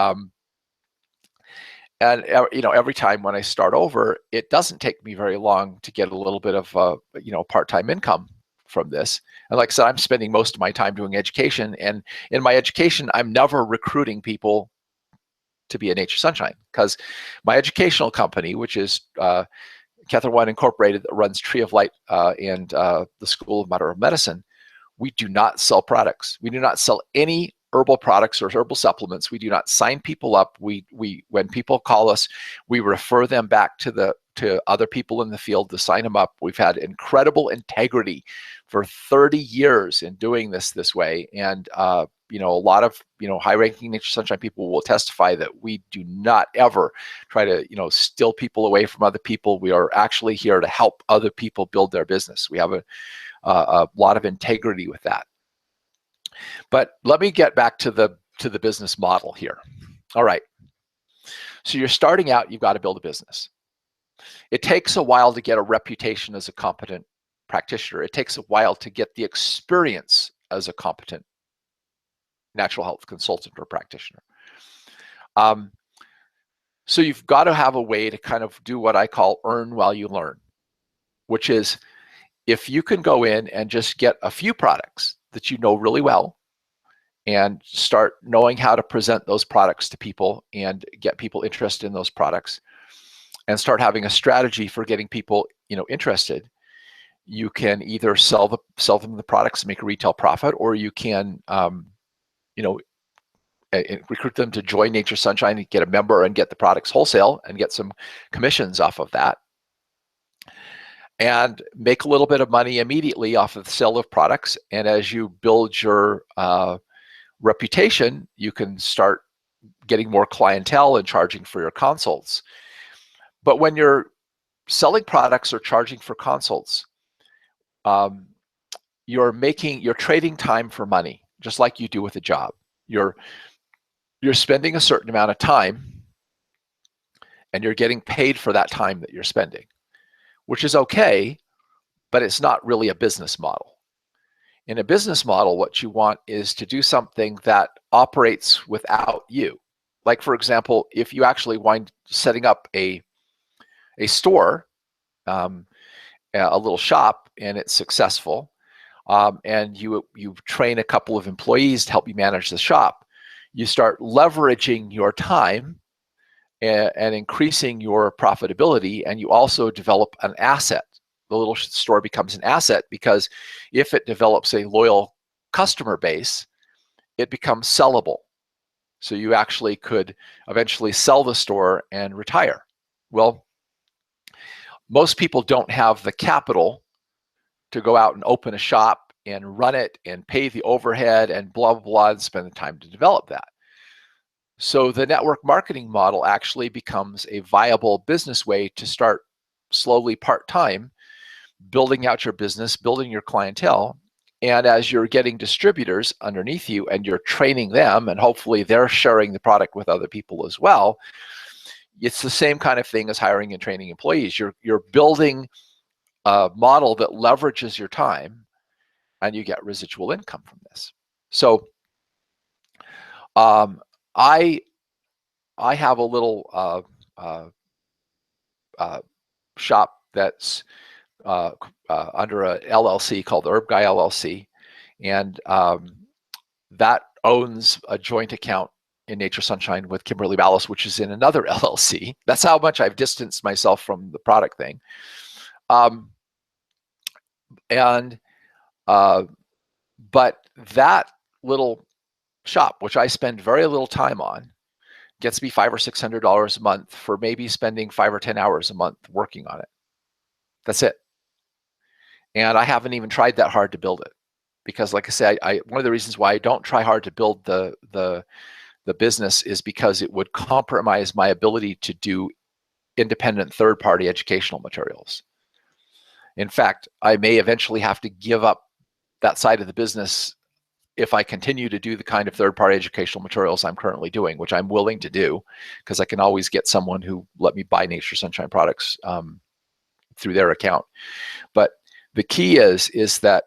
every time when I start over, it doesn't take me very long to get a little bit of part-time income from this. And like I said, I'm spending most of my time doing education, and in my education, I'm never recruiting people to be a Nature Sunshine, because my educational company, which is Catherine One Incorporated, that runs Tree of Light and the School of Modern Medicine, we do not sell products. We do not sell any herbal products or herbal supplements. We do not sign people up. When people call us, we refer them back to other people in the field to sign them up. We've had incredible integrity for 30 years in doing this way. And a lot of high-ranking Nature Sunshine people will testify that we do not ever try to steal people away from other people. We are actually here to help other people build their business. We have a lot of integrity with that. But let me get back to the business model here. All right. So you're starting out, you've got to build a business. It takes a while to get a reputation as a competent practitioner. It takes a while to get the experience as a competent natural health consultant or practitioner. So you've got to have a way to kind of do what I call earn while you learn, which is if you can go in and just get a few products that you know really well and start knowing how to present those products to people and get people interested in those products and start having a strategy for getting people interested, you can either sell them the products and make a retail profit, or you can recruit them to join Nature Sunshine and get a member and get the products wholesale and get some commissions off of that and make a little bit of money immediately off of the sale of products. And as you build your reputation, you can start getting more clientele and charging for your consults. But when you're selling products or charging for consults, you're trading time for money, just like you do with a job. You're spending a certain amount of time and you're getting paid for that time that you're spending, which is okay, but it's not really a business model. In a business model, what you want is to do something that operates without you. Like, for example, if you actually wind setting up a store, a little shop, and it's successful, and you train a couple of employees to help you manage the shop, you start leveraging your time and increasing your profitability, and you also develop an asset. The little store becomes an asset because if it develops a loyal customer base, it becomes sellable. So you actually could eventually sell the store and retire. Well, most people don't have the capital to go out and open a shop and run it and pay the overhead and blah, blah, blah, and spend the time to develop that. So the network marketing model actually becomes a viable business way to start slowly part-time, building out your business, building your clientele. And as you're getting distributors underneath you and you're training them, and hopefully they're sharing the product with other people as well, it's the same kind of thing as hiring and training employees. You're building a model that leverages your time and you get residual income from this. So I have a little shop that's under a LLC called the Herb Guy LLC, and that owns a joint account in Nature Sunshine with Kimberly Ballas, which is in another LLC. That's how much I've distanced myself from the product thing. But that little shop, which I spend very little time on, gets me $500 or $600 a month for maybe spending 5 or 10 hours a month working on it. That's it. And I haven't even tried that hard to build it, because, like I said, one of the reasons why I don't try hard to build the business is because it would compromise my ability to do independent third-party educational materials. In fact, I may eventually have to give up that side of the business if I continue to do the kind of third-party educational materials I'm currently doing, which I'm willing to do, because I can always get someone who let me buy Nature Sunshine products through their account. But the key is that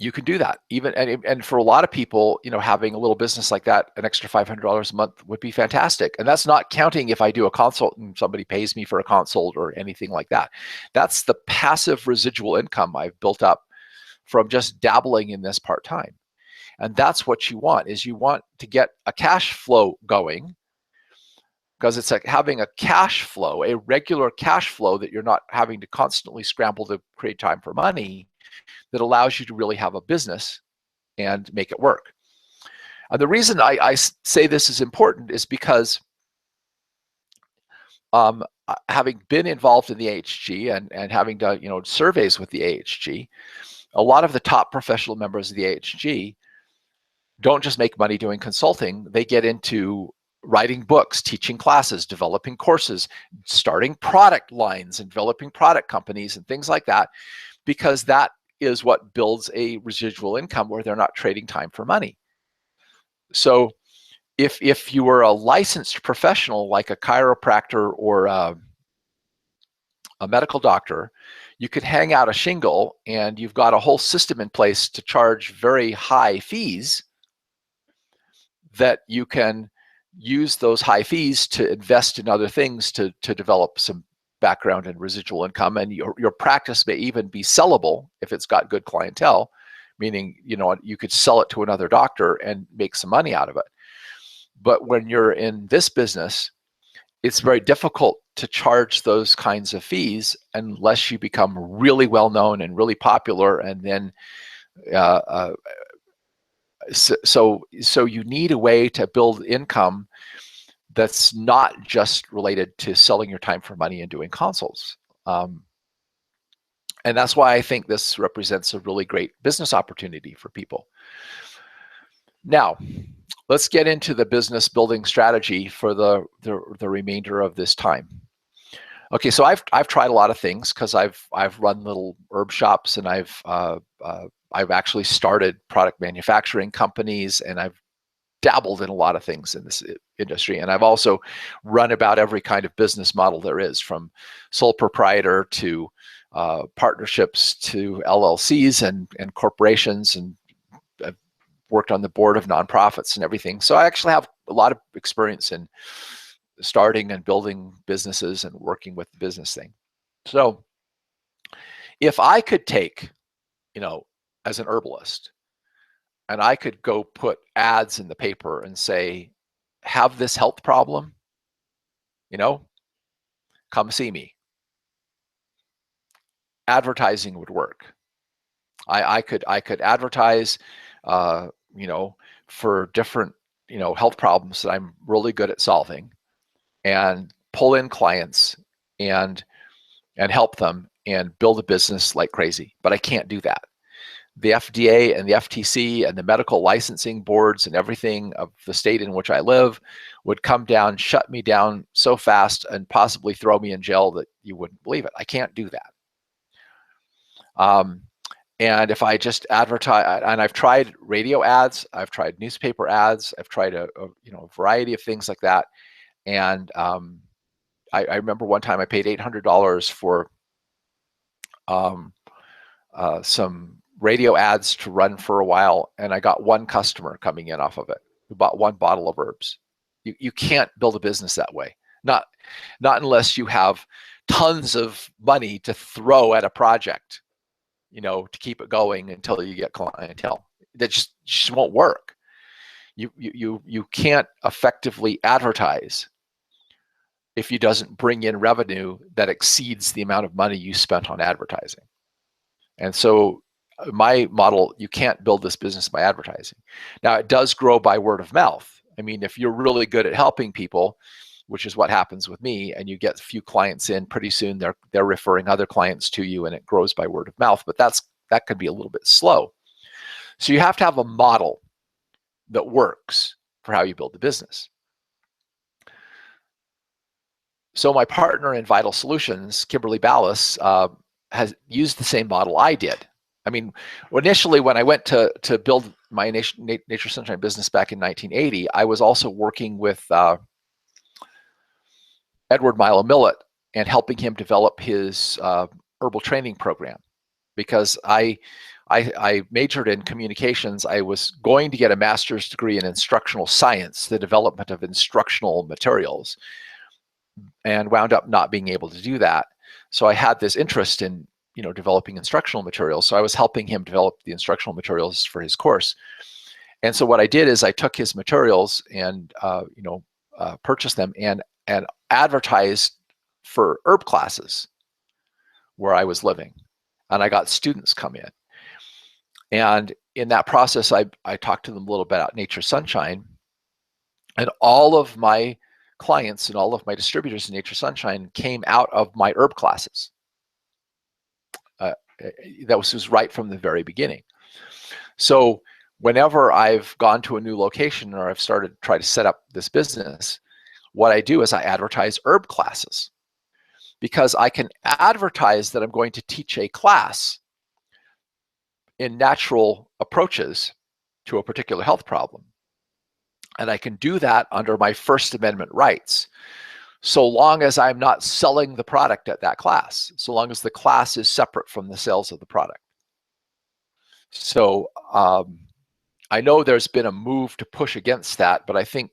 you can do that. Even and for a lot of people, having a little business like that, an extra $500 a month would be fantastic. And that's not counting if I do a consult and somebody pays me for a consult or anything like that. That's the passive residual income I've built up from just dabbling in this part-time. And that's what you want, is you want to get a cash flow going, because it's like having a cash flow, a regular cash flow that you're not having to constantly scramble to create time for money, that allows you to really have a business and make it work. And the reason I say this is important is because having been involved in the AHG and having done surveys with the AHG, a lot of the top professional members of the AHG don't just make money doing consulting. They get into writing books, teaching classes, developing courses, starting product lines and developing product companies and things like that, because that is what builds a residual income where they're not trading time for money. So if you were a licensed professional like a chiropractor or a medical doctor, you could hang out a shingle and you've got a whole system in place to charge very high fees that you can use those high fees to invest in other things to develop some background and residual income. And your practice may even be sellable if it's got good clientele, meaning you could sell it to another doctor and make some money out of it. But when you're in this business, it's very difficult to charge those kinds of fees unless you become really well known and really popular, and then so you need a way to build income that's not just related to selling your time for money and doing consults. And that's why I think this represents a really great business opportunity for people. Now, let's get into the business building strategy for the remainder of this time. Okay, so I've tried a lot of things because I've run little herb shops, and I've actually started product manufacturing companies, and I've dabbled in a lot of things in this industry. And I've also run about every kind of business model there is, from sole proprietor to partnerships to LLCs and corporations, and I've worked on the board of nonprofits and everything. So I actually have a lot of experience in starting and building businesses and working with the business thing. So if I could take, as an herbalist, and I could go put ads in the paper and say, have this health problem, come see me. Advertising would work. I could advertise, for different, health problems that I'm really good at solving, and pull in clients and help them and build a business like crazy. But I can't do that. The FDA and the FTC and the medical licensing boards and everything of the state in which I live would come down, shut me down so fast, and possibly throw me in jail that you wouldn't believe it. I can't do that. And if I just advertise, and I've tried radio ads, I've tried newspaper ads, I've tried a variety of things like that. And I remember one time I paid $800 for some radio ads to run for a while, and I got one customer coming in off of it who bought one bottle of herbs. You can't build a business that way. Not unless you have tons of money to throw at a project, to keep it going until you get clientele. That just won't work. You can't effectively advertise if it doesn't bring in revenue that exceeds the amount of money you spent on advertising. And so my model, you can't build this business by advertising. Now, it does grow by word of mouth. I mean, if you're really good at helping people, which is what happens with me, and you get a few clients in, pretty soon they're referring other clients to you, and it grows by word of mouth. But that could be a little bit slow. So you have to have a model that works for how you build the business. So my partner in Vital Solutions, Kimberly Ballas, has used the same model I did. I mean, initially when I went to build my Nature Sunshine business back in 1980, I was also working with Edward Milo Millett and helping him develop his herbal training program, because I majored in communications. I was going to get a master's degree in instructional science, the development of instructional materials, and wound up not being able to do that. So I had this interest in developing instructional materials. So I was helping him develop the instructional materials for his course. And so what I did is I took his materials and purchased them and advertised for herb classes where I was living, and I got students come in. And in that process, I talked to them a little bit about Nature Sunshine, and all of my clients and all of my distributors in Nature Sunshine came out of my herb classes. Uh, that was right from the very beginning. So whenever I've gone to a new location or I've started to try to set up this business, what I do is I advertise herb classes, because I can advertise that I'm going to teach a class in natural approaches to a particular health problem. And I can do that under my First Amendment rights, so long as I'm not selling the product at that class, so long as the class is separate from the sales of the product. So I know there's been a move to push against that, but I think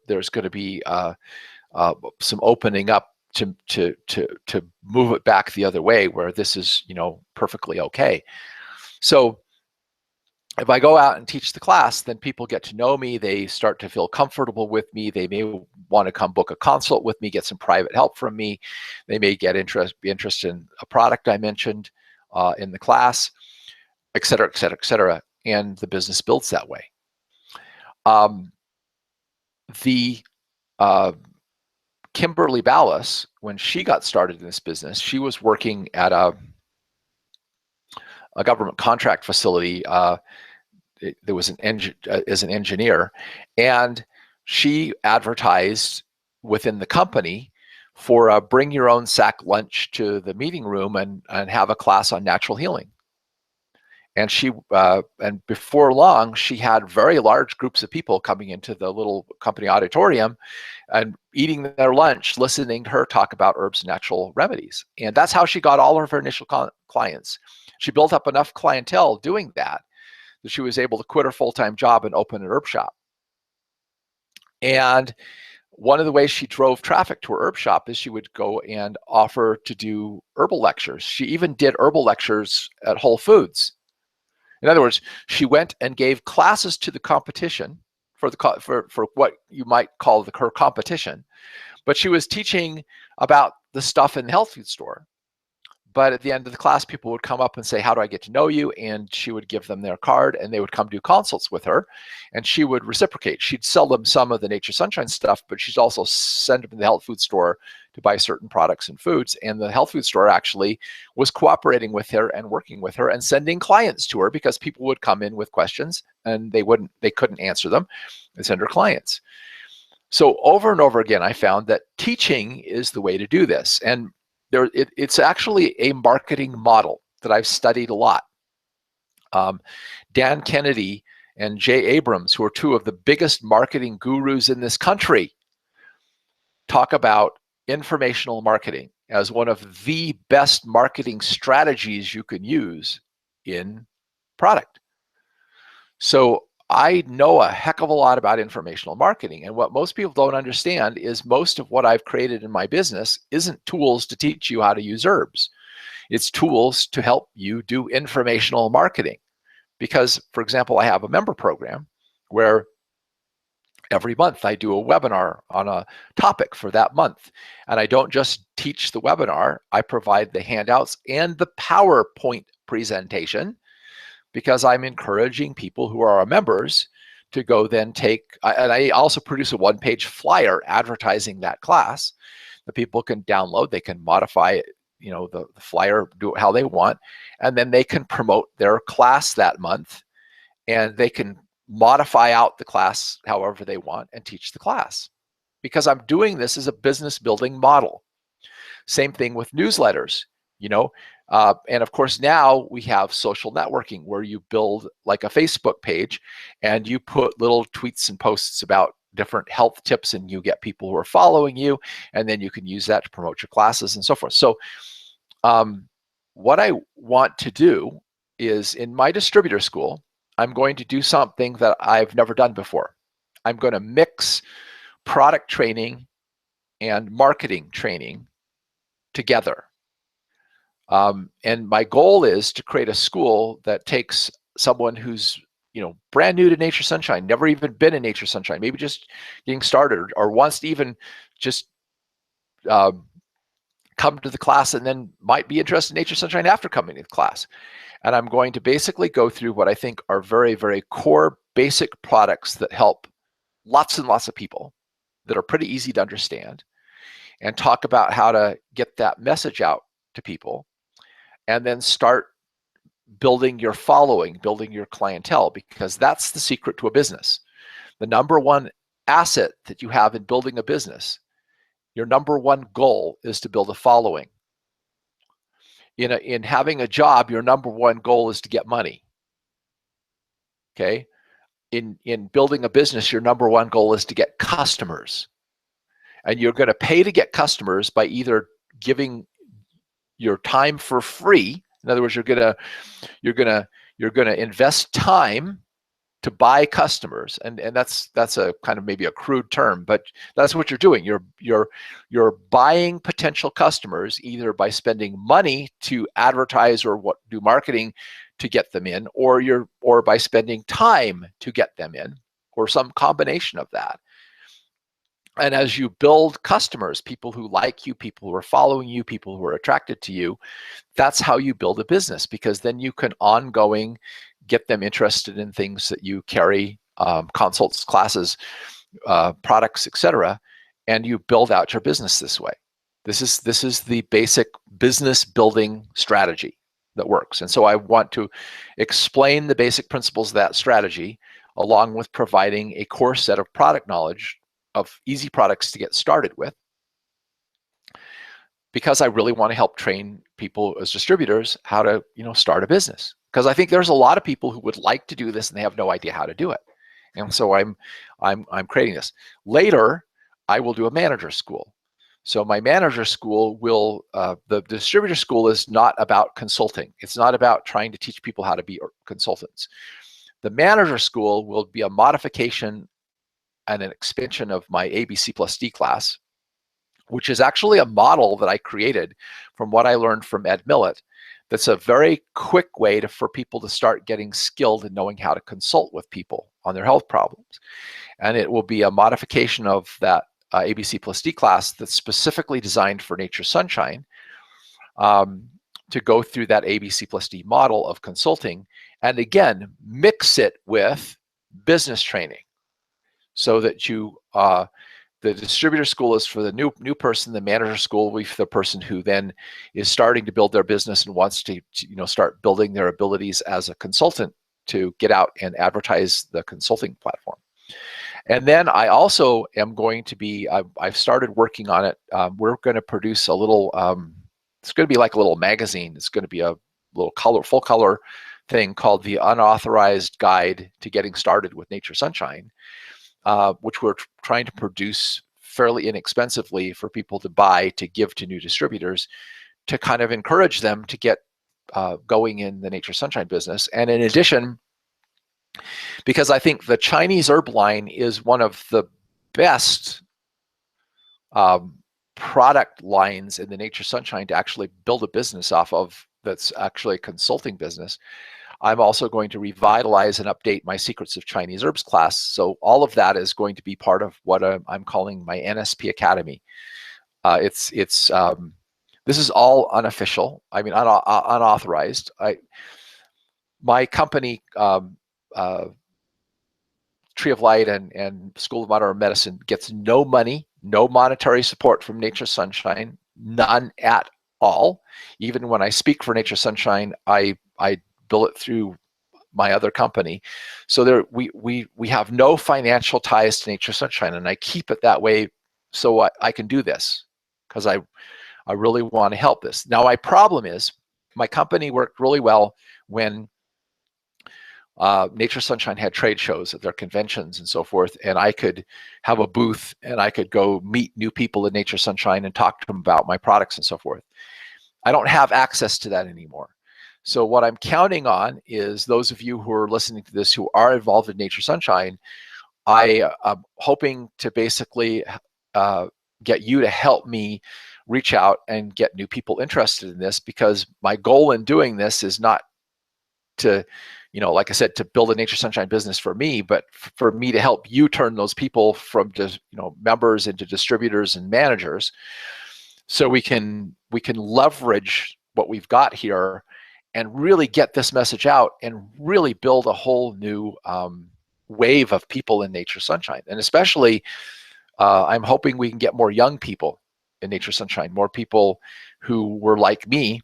there's going to be some opening up to move it back the other way, where this is, perfectly okay. So if I go out and teach the class, then people get to know me. They start to feel comfortable with me. They may want to come book a consult with me, get some private help from me. They may be interested in a product I mentioned in the class, et cetera, et cetera, et cetera. And the business builds that way. Kimberly Ballas, when she got started in this business, she was working at a government contract facility. There was as an engineer, and she advertised within the company for a bring your own sack lunch to the meeting room and have a class on natural healing. And and before long, she had very large groups of people coming into the little company auditorium and eating their lunch, listening to her talk about herbs and natural remedies. And that's how she got all of her initial clients. She built up enough clientele doing that she was able to quit her full-time job and open an herb shop. And one of the ways she drove traffic to her herb shop is she would go and offer to do herbal lectures. She even did herbal lectures at Whole Foods. In other words, she went and gave classes to the competition for what you might call her competition, but she was teaching about the stuff in the health food store. But at the end of the class, people would come up and say, how do I get to know you? And she would give them their card, and they would come do consults with her, and she would reciprocate. She'd sell them some of the Nature Sunshine stuff, but she'd also send them to the health food store to buy certain products and foods. And the health food store actually was cooperating with her and working with her and sending clients to her, because people would come in with questions and they couldn't answer them, and send her clients. So over and over again, I found that teaching is the way to do this. And it's actually a marketing model that I've studied a lot. Dan Kennedy and Jay Abrams, who are two of the biggest marketing gurus in this country, talk about informational marketing as one of the best marketing strategies you can use in product. So I know a heck of a lot about informational marketing, and what most people don't understand is most of what I've created in my business isn't tools to teach you how to use herbs. It's tools to help you do informational marketing. Because, for example, I have a member program where every month I do a webinar on a topic for that month. And I don't just teach the webinar, I provide the handouts and the PowerPoint presentation, because I'm encouraging people who are our members to go then and I also produce a one-page flyer advertising that class that people can download. They can modify the flyer, do it how they want, and then they can promote their class that month, and they can modify out the class however they want and teach the class, because I'm doing this as a business building model. Same thing with newsletters, and of course now we have social networking, where you build like a Facebook page and you put little tweets and posts about different health tips, and you get people who are following you, and then you can use that to promote your classes and so forth. So what I want to do is, in my distributor school, I'm going to do something that I've never done before. I'm going to mix product training and marketing training together. And my goal is to create a school that takes someone who's brand new to Nature Sunshine, never even been in Nature Sunshine, maybe just getting started, or wants to even just come to the class and then might be interested in Nature Sunshine after coming to the class. And I'm going to basically go through what I think are very, very core basic products that help lots and lots of people, that are pretty easy to understand, and talk about how to get that message out to people, and then start building your following, building your clientele, because that's the secret to a business. The number one asset that you have in building a business, your number one goal is to build a following. In having a job, your number one goal is to get money. Okay? In building a business, your number one goal is to get customers. And you're going to pay to get customers by either giving your time for free. In other words, you're gonna invest time to buy customers, and that's a kind of maybe a crude term, but that's what you're doing. You're buying potential customers either by spending money to advertise or do marketing to get them in, or by spending time to get them in, or some combination of that. And as you build customers, people who like you, people who are following you, people who are attracted to you, that's how you build a business, because then you can ongoing get them interested in things that you carry, consults, classes, products, etc., and you build out your business this way. This is the basic business building strategy that works. And so I want to explain the basic principles of that strategy, along with providing a core set of product knowledge of easy products to get started with, because I really want to help train people as distributors how to, start a business. Because I think there's a lot of people who would like to do this and they have no idea how to do it. And so I'm creating this. Later, I will do a manager school. So my manager school will, the distributor school is not about consulting. It's not about trying to teach people how to be consultants. The manager school will be a modification and an expansion of my ABC plus D class, which is actually a model that I created from what I learned from Ed Millett. That's a very quick way for people to start getting skilled in knowing how to consult with people on their health problems. And it will be a modification of that ABC plus D class that's specifically designed for Nature Sunshine, to go through that ABC plus D model of consulting, and again, mix it with business training, so that you, the distributor school is for the new person, the manager school will be for the person who then is starting to build their business and wants to start building their abilities as a consultant to get out and advertise the consulting platform. And then I also am going to be, I've started working on it. We're going to produce a little, it's going to be like a little magazine. It's going to be a little full color thing called the Unauthorized Guide to Getting Started with Nature Sunshine, which we're trying to produce fairly inexpensively for people to buy, to give to new distributors, to kind of encourage them to get going in the Nature Sunshine business. And in addition, because I think the Chinese herb line is one of the best product lines in the Nature Sunshine to actually build a business off of, that's actually a consulting business, I'm also going to revitalize and update my Secrets of Chinese Herbs class. So all of that is going to be part of what I'm calling my NSP Academy. This is all unofficial. I mean, unauthorized. My company, Tree of Light and School of Modern Medicine, gets no money, no monetary support from Nature Sunshine, none at all. Even when I speak for Nature Sunshine, I bill it through my other company. So we have no financial ties to Nature Sunshine, and I keep it that way so I can do this, because I really want to help this. Now, my problem is my company worked really well when Nature Sunshine had trade shows at their conventions and so forth, and I could have a booth and I could go meet new people in Nature Sunshine and talk to them about my products and so forth. I don't have access to that anymore. So what I'm counting on is those of you who are listening to this who are involved in Nature Sunshine. I am hoping to basically get you to help me reach out and get new people interested in this, because my goal in doing this is not to, like I said, to build a Nature Sunshine business for me, but for me to help you turn those people from just, members into distributors and managers. So we can leverage what we've got here and really get this message out and really build a whole new wave of people in Nature Sunshine. And especially, I'm hoping we can get more young people in Nature Sunshine, more people who were like me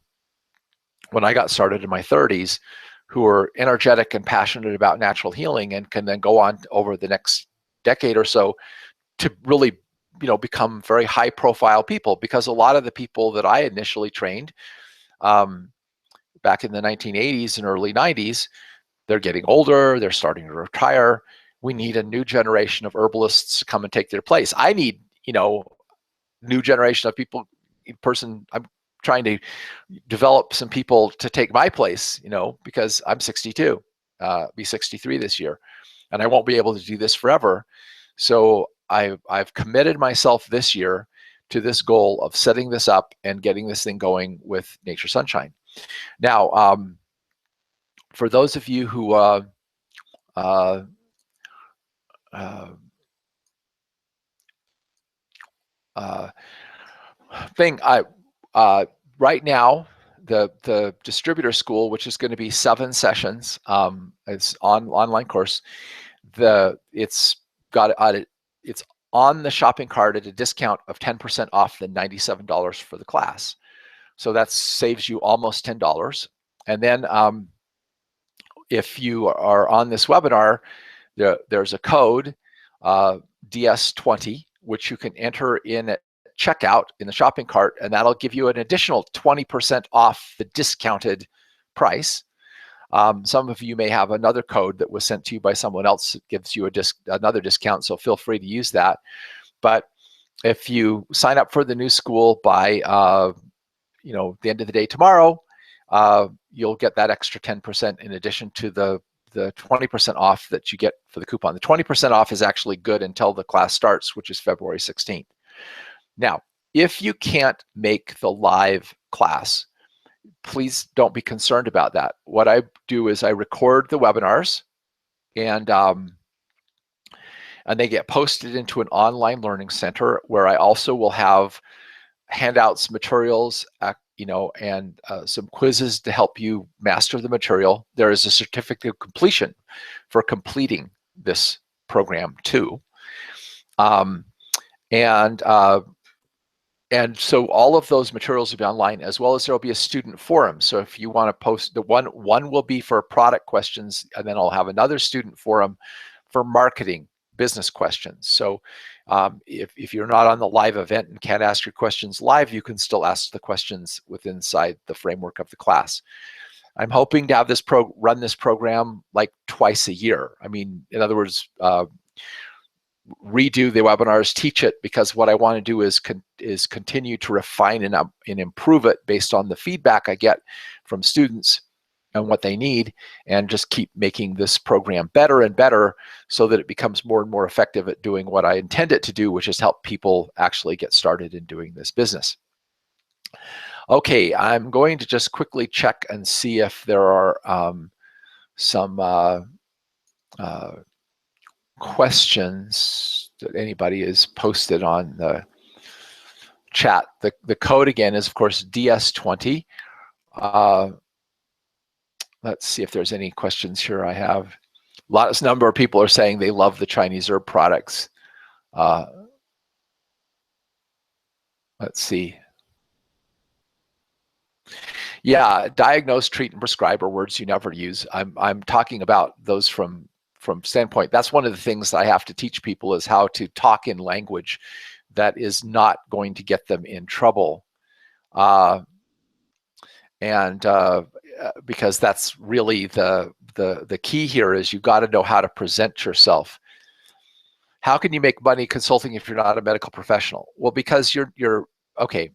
when I got started in my 30s, who are energetic and passionate about natural healing and can then go on over the next decade or so to really, become very high profile people. Because a lot of the people that I initially trained back in the 1980s and early 90s, they're getting older, they're starting to retire. We need a new generation of herbalists to come and take their place. I need, new generation of people, I'm trying to develop some people to take my place, because I'm 62, be 63 this year, and I won't be able to do this forever. So I've committed myself this year to this goal of setting this up and getting this thing going with Nature Sunshine. Now, for those of you who right now, the distributor school, which is going to be 7 sessions, it's online course. It's on the shopping cart at a discount of 10% off the $97 for the class. So that saves you almost $10. And then if you are on this webinar, there's a code DS20, which you can enter in at checkout in the shopping cart, and that'll give you an additional 20% off the discounted price. Some of you may have another code that was sent to you by someone else that gives you another discount, so feel free to use that. But if you sign up for the new school by the end of the day tomorrow, you'll get that extra 10% in addition to the 20% off that you get for the coupon. The 20% off is actually good until the class starts, which is February 16th. Now, if you can't make the live class, please don't be concerned about that. What I do is I record the webinars, and they get posted into an online learning center where I also will have handouts, materials, and some quizzes to help you master the material. There is a certificate of completion for completing this program too. And so all of those materials will be online, as well as there will be a student forum. So if you want to post, one will be for product questions, and then I'll have another student forum for marketing, business questions. So if you're not on the live event and can't ask your questions live, you can still ask the questions inside the framework of the class. I'm hoping to have this run this program like twice a year. I mean, in other words, redo the webinars, teach it, because what I want to do is continue to refine and improve it based on the feedback I get from students and what they need, and just keep making this program better and better so that it becomes more and more effective at doing what I intend it to do, which is help people actually get started in doing this business. Okay, I'm going to just quickly check and see if there are some questions that anybody has posted on the chat. The code again is, of course, DS20. Let's see if there's any questions here. I have a lot, number of people are saying they love the Chinese herb products. Let's see. Yeah, diagnose, treat, and prescribe are words you never use. I'm talking about those from standpoint. That's one of the things that I have to teach people, is how to talk in language that is not going to get them in trouble. Because that's really the key here, is you've got to know how to present yourself. How can you make money consulting if you're not a medical professional? Well, because you're okay.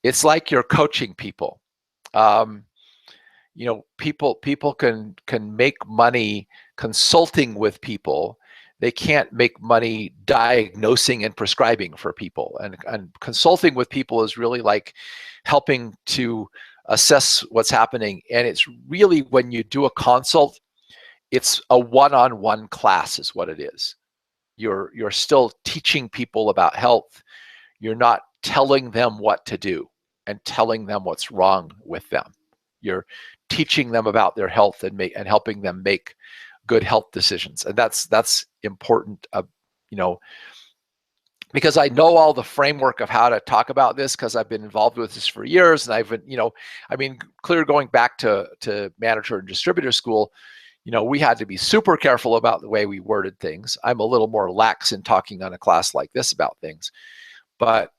It's like you're coaching people. People can make money consulting with people. They can't make money diagnosing and prescribing for people. And consulting with people is really like helping to assess what's happening. And it's really, when you do a consult, it's a one-on-one class is what it is. You're still teaching people about health. You're not telling them what to do and telling them what's wrong with them. You're teaching them about their health and helping them make good health decisions. And that's important, because I know all the framework of how to talk about this, because I've been involved with this for years. And I've been, clear going back to manager and distributor school, we had to be super careful about the way we worded things. I'm a little more lax in talking on a class like this about things, but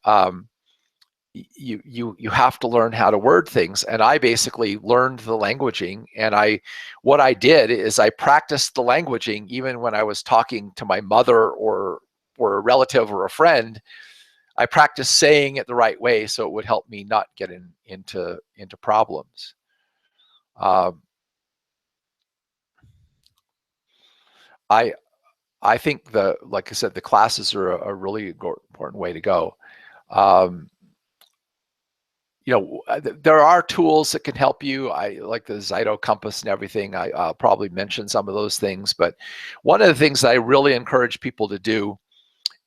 you have to learn how to word things. And I basically learned the languaging, and what I did is I practiced the languaging even when I was talking to my mother or a relative or a friend. I practiced saying it the right way so it would help me not get into problems. I think like I said, the classes are a really important way to go. There are tools that can help you. I like the Zyto Compass and everything. I'll probably mention some of those things, but one of the things I really encourage people to do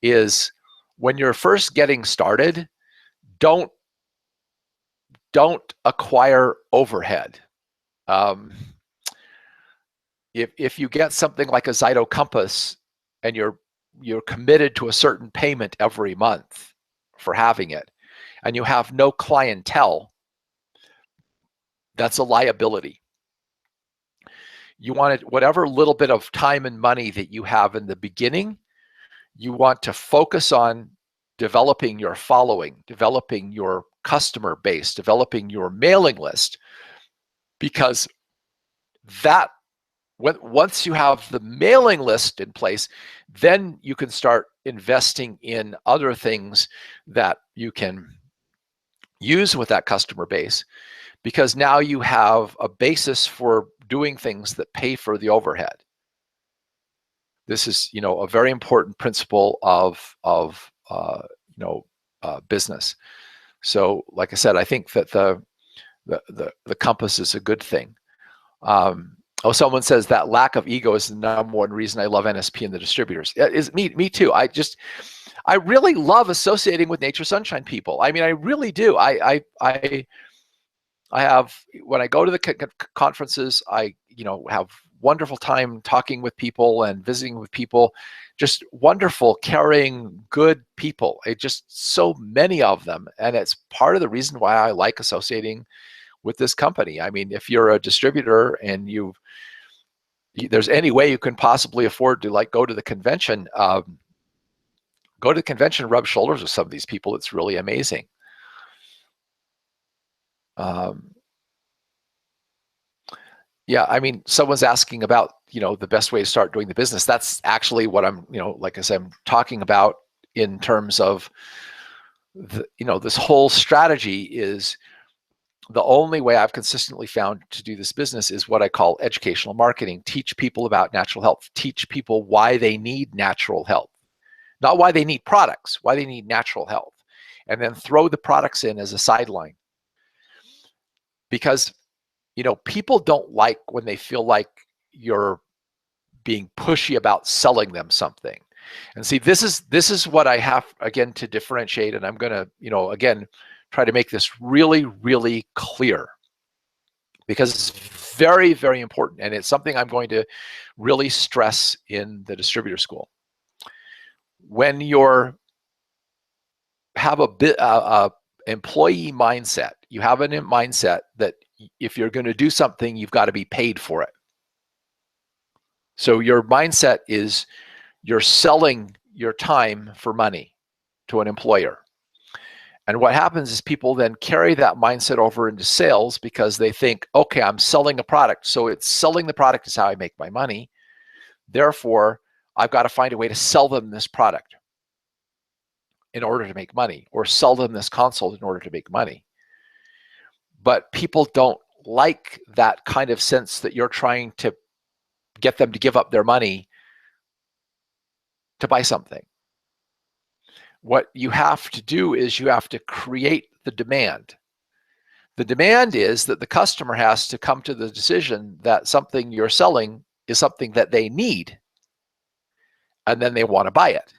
is, when you're first getting started, don't acquire overhead. If you get something like a Zyto Compass and you're committed to a certain payment every month for having it, and you have no clientele, that's a liability. You want it, whatever little bit of time and money that you have in the beginning, you want to focus on developing your following, developing your customer base, developing your mailing list, because once you have the mailing list in place, then you can start investing in other things that you can use with that customer base, because now you have a basis for doing things that pay for the overhead. This is, a very important principle of business. So, like I said, I think that the compass is a good thing. Someone says that lack of ego is the number one reason I love NSP and the distributors. Is me too. I really love associating with Nature Sunshine people. I mean, I really do. I have, when I go to the conferences, I have wonderful time talking with people and visiting with people. Just wonderful, caring, good people. Just so many of them, and it's part of the reason why I like associating with this company. I mean, if you're a distributor and there's any way you can possibly afford to go to the convention, go to the convention and rub shoulders with some of these people. It's really amazing. Yeah, I mean, someone's asking about, the best way to start doing the business. That's actually what I'm, like I said, I'm talking about in terms of this whole strategy. Is the only way I've consistently found to do this business is what I call educational marketing. Teach people about natural health. Teach people why they need natural health. Not why they need products, why they need natural health. And then throw the products in as a sideline. Because, people don't like when they feel like you're being pushy about selling them something. And see, this is what I have, again, to differentiate. And I'm going to, again, try to make this really, really clear, because it's very, very important. And it's something I'm going to really stress in the distributor school. When you're have a employee mindset, you have a mindset that if you're going to do something, you've got to be paid for it. So your mindset is you're selling your time for money to an employer. And what happens is people then carry that mindset over into sales, because they think, okay, I'm selling a product, so it's selling the product is how I make my money. Therefore, I've got to find a way to sell them this product in order to make money, or sell them this consult in order to make money. But people don't like that kind of sense that you're trying to get them to give up their money to buy something. What you have to do is you have to create the demand. The demand is that the customer has to come to the decision that something you're selling is something that they need, and then they want to buy it.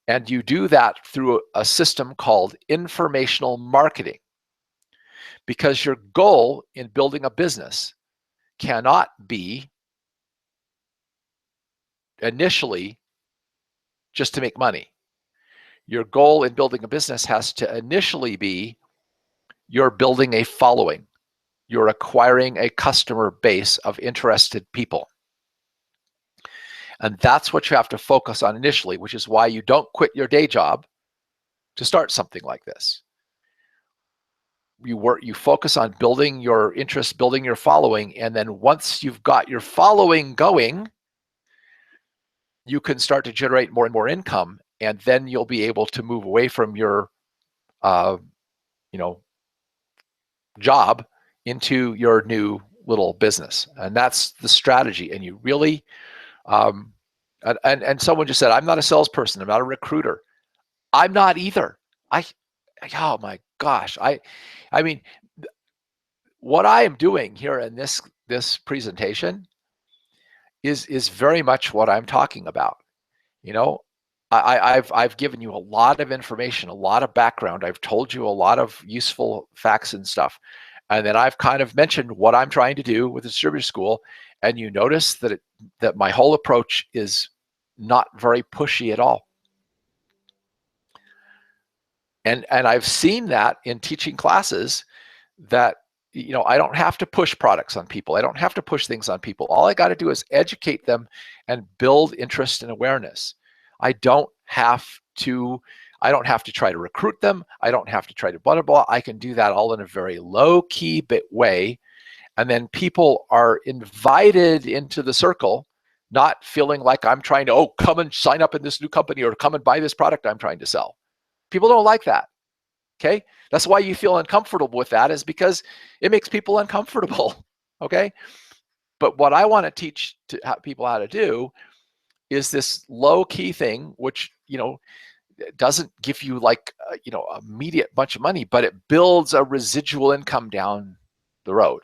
And you do that through a system called informational marketing, because your goal in building a business cannot be initially just to make money. Your goal in building a business has to initially be you're building a following. You're acquiring a customer base of interested people. And that's what you have to focus on initially, which is why you don't quit your day job to start something like this. You focus on building your interest, building your following, and then once you've got your following going, you can start to generate more and more income, and then you'll be able to move away from your you know, job into your new little business. And that's the strategy. And you really and someone just said, I'm not a salesperson, I'm not a recruiter. I'm not either. Oh my gosh, I mean, what I am doing here in this presentation is very much what I'm talking about. You know, I've given you a lot of information, a lot of background. I've told you a lot of useful facts and stuff. And then I've kind of mentioned what I'm trying to do with the distributor school. And you notice that my whole approach is not very pushy at all. And I've seen that in teaching classes that, you know, I don't have to push products on people. I don't have to push things on people. All I got to do is educate them and build interest and awareness. I don't have to try to recruit them. I don't have to try to blah, blah, blah. I can do that all in a very low key way. And then people are invited into the circle, not feeling like I'm trying to, oh, come and sign up in this new company or come and buy this product I'm trying to sell. People don't like that. Okay. That's why you feel uncomfortable with that, is because it makes people uncomfortable. Okay. But what I want to teach people how to do is this low key thing, which, you know, doesn't give you like, you know, immediate bunch of money, but it builds a residual income down the road.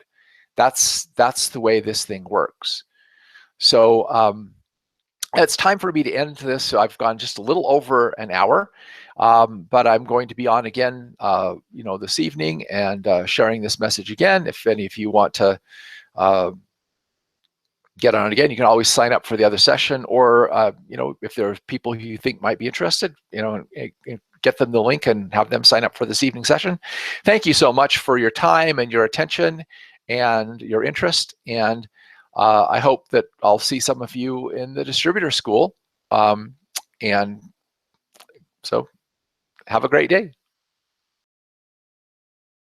That's the way this thing works. So it's time for me to end this. So I've gone just a little over an hour, but I'm going to be on again, you know, this evening and sharing this message again. If any of you want to get on it again, you can always sign up for the other session, or you know, if there are people who you think might be interested, you know, get them the link and have them sign up for this evening session. Thank you so much for your time and your attention and your interest. And I hope that I'll see some of you in the distributor school. And so have a great day.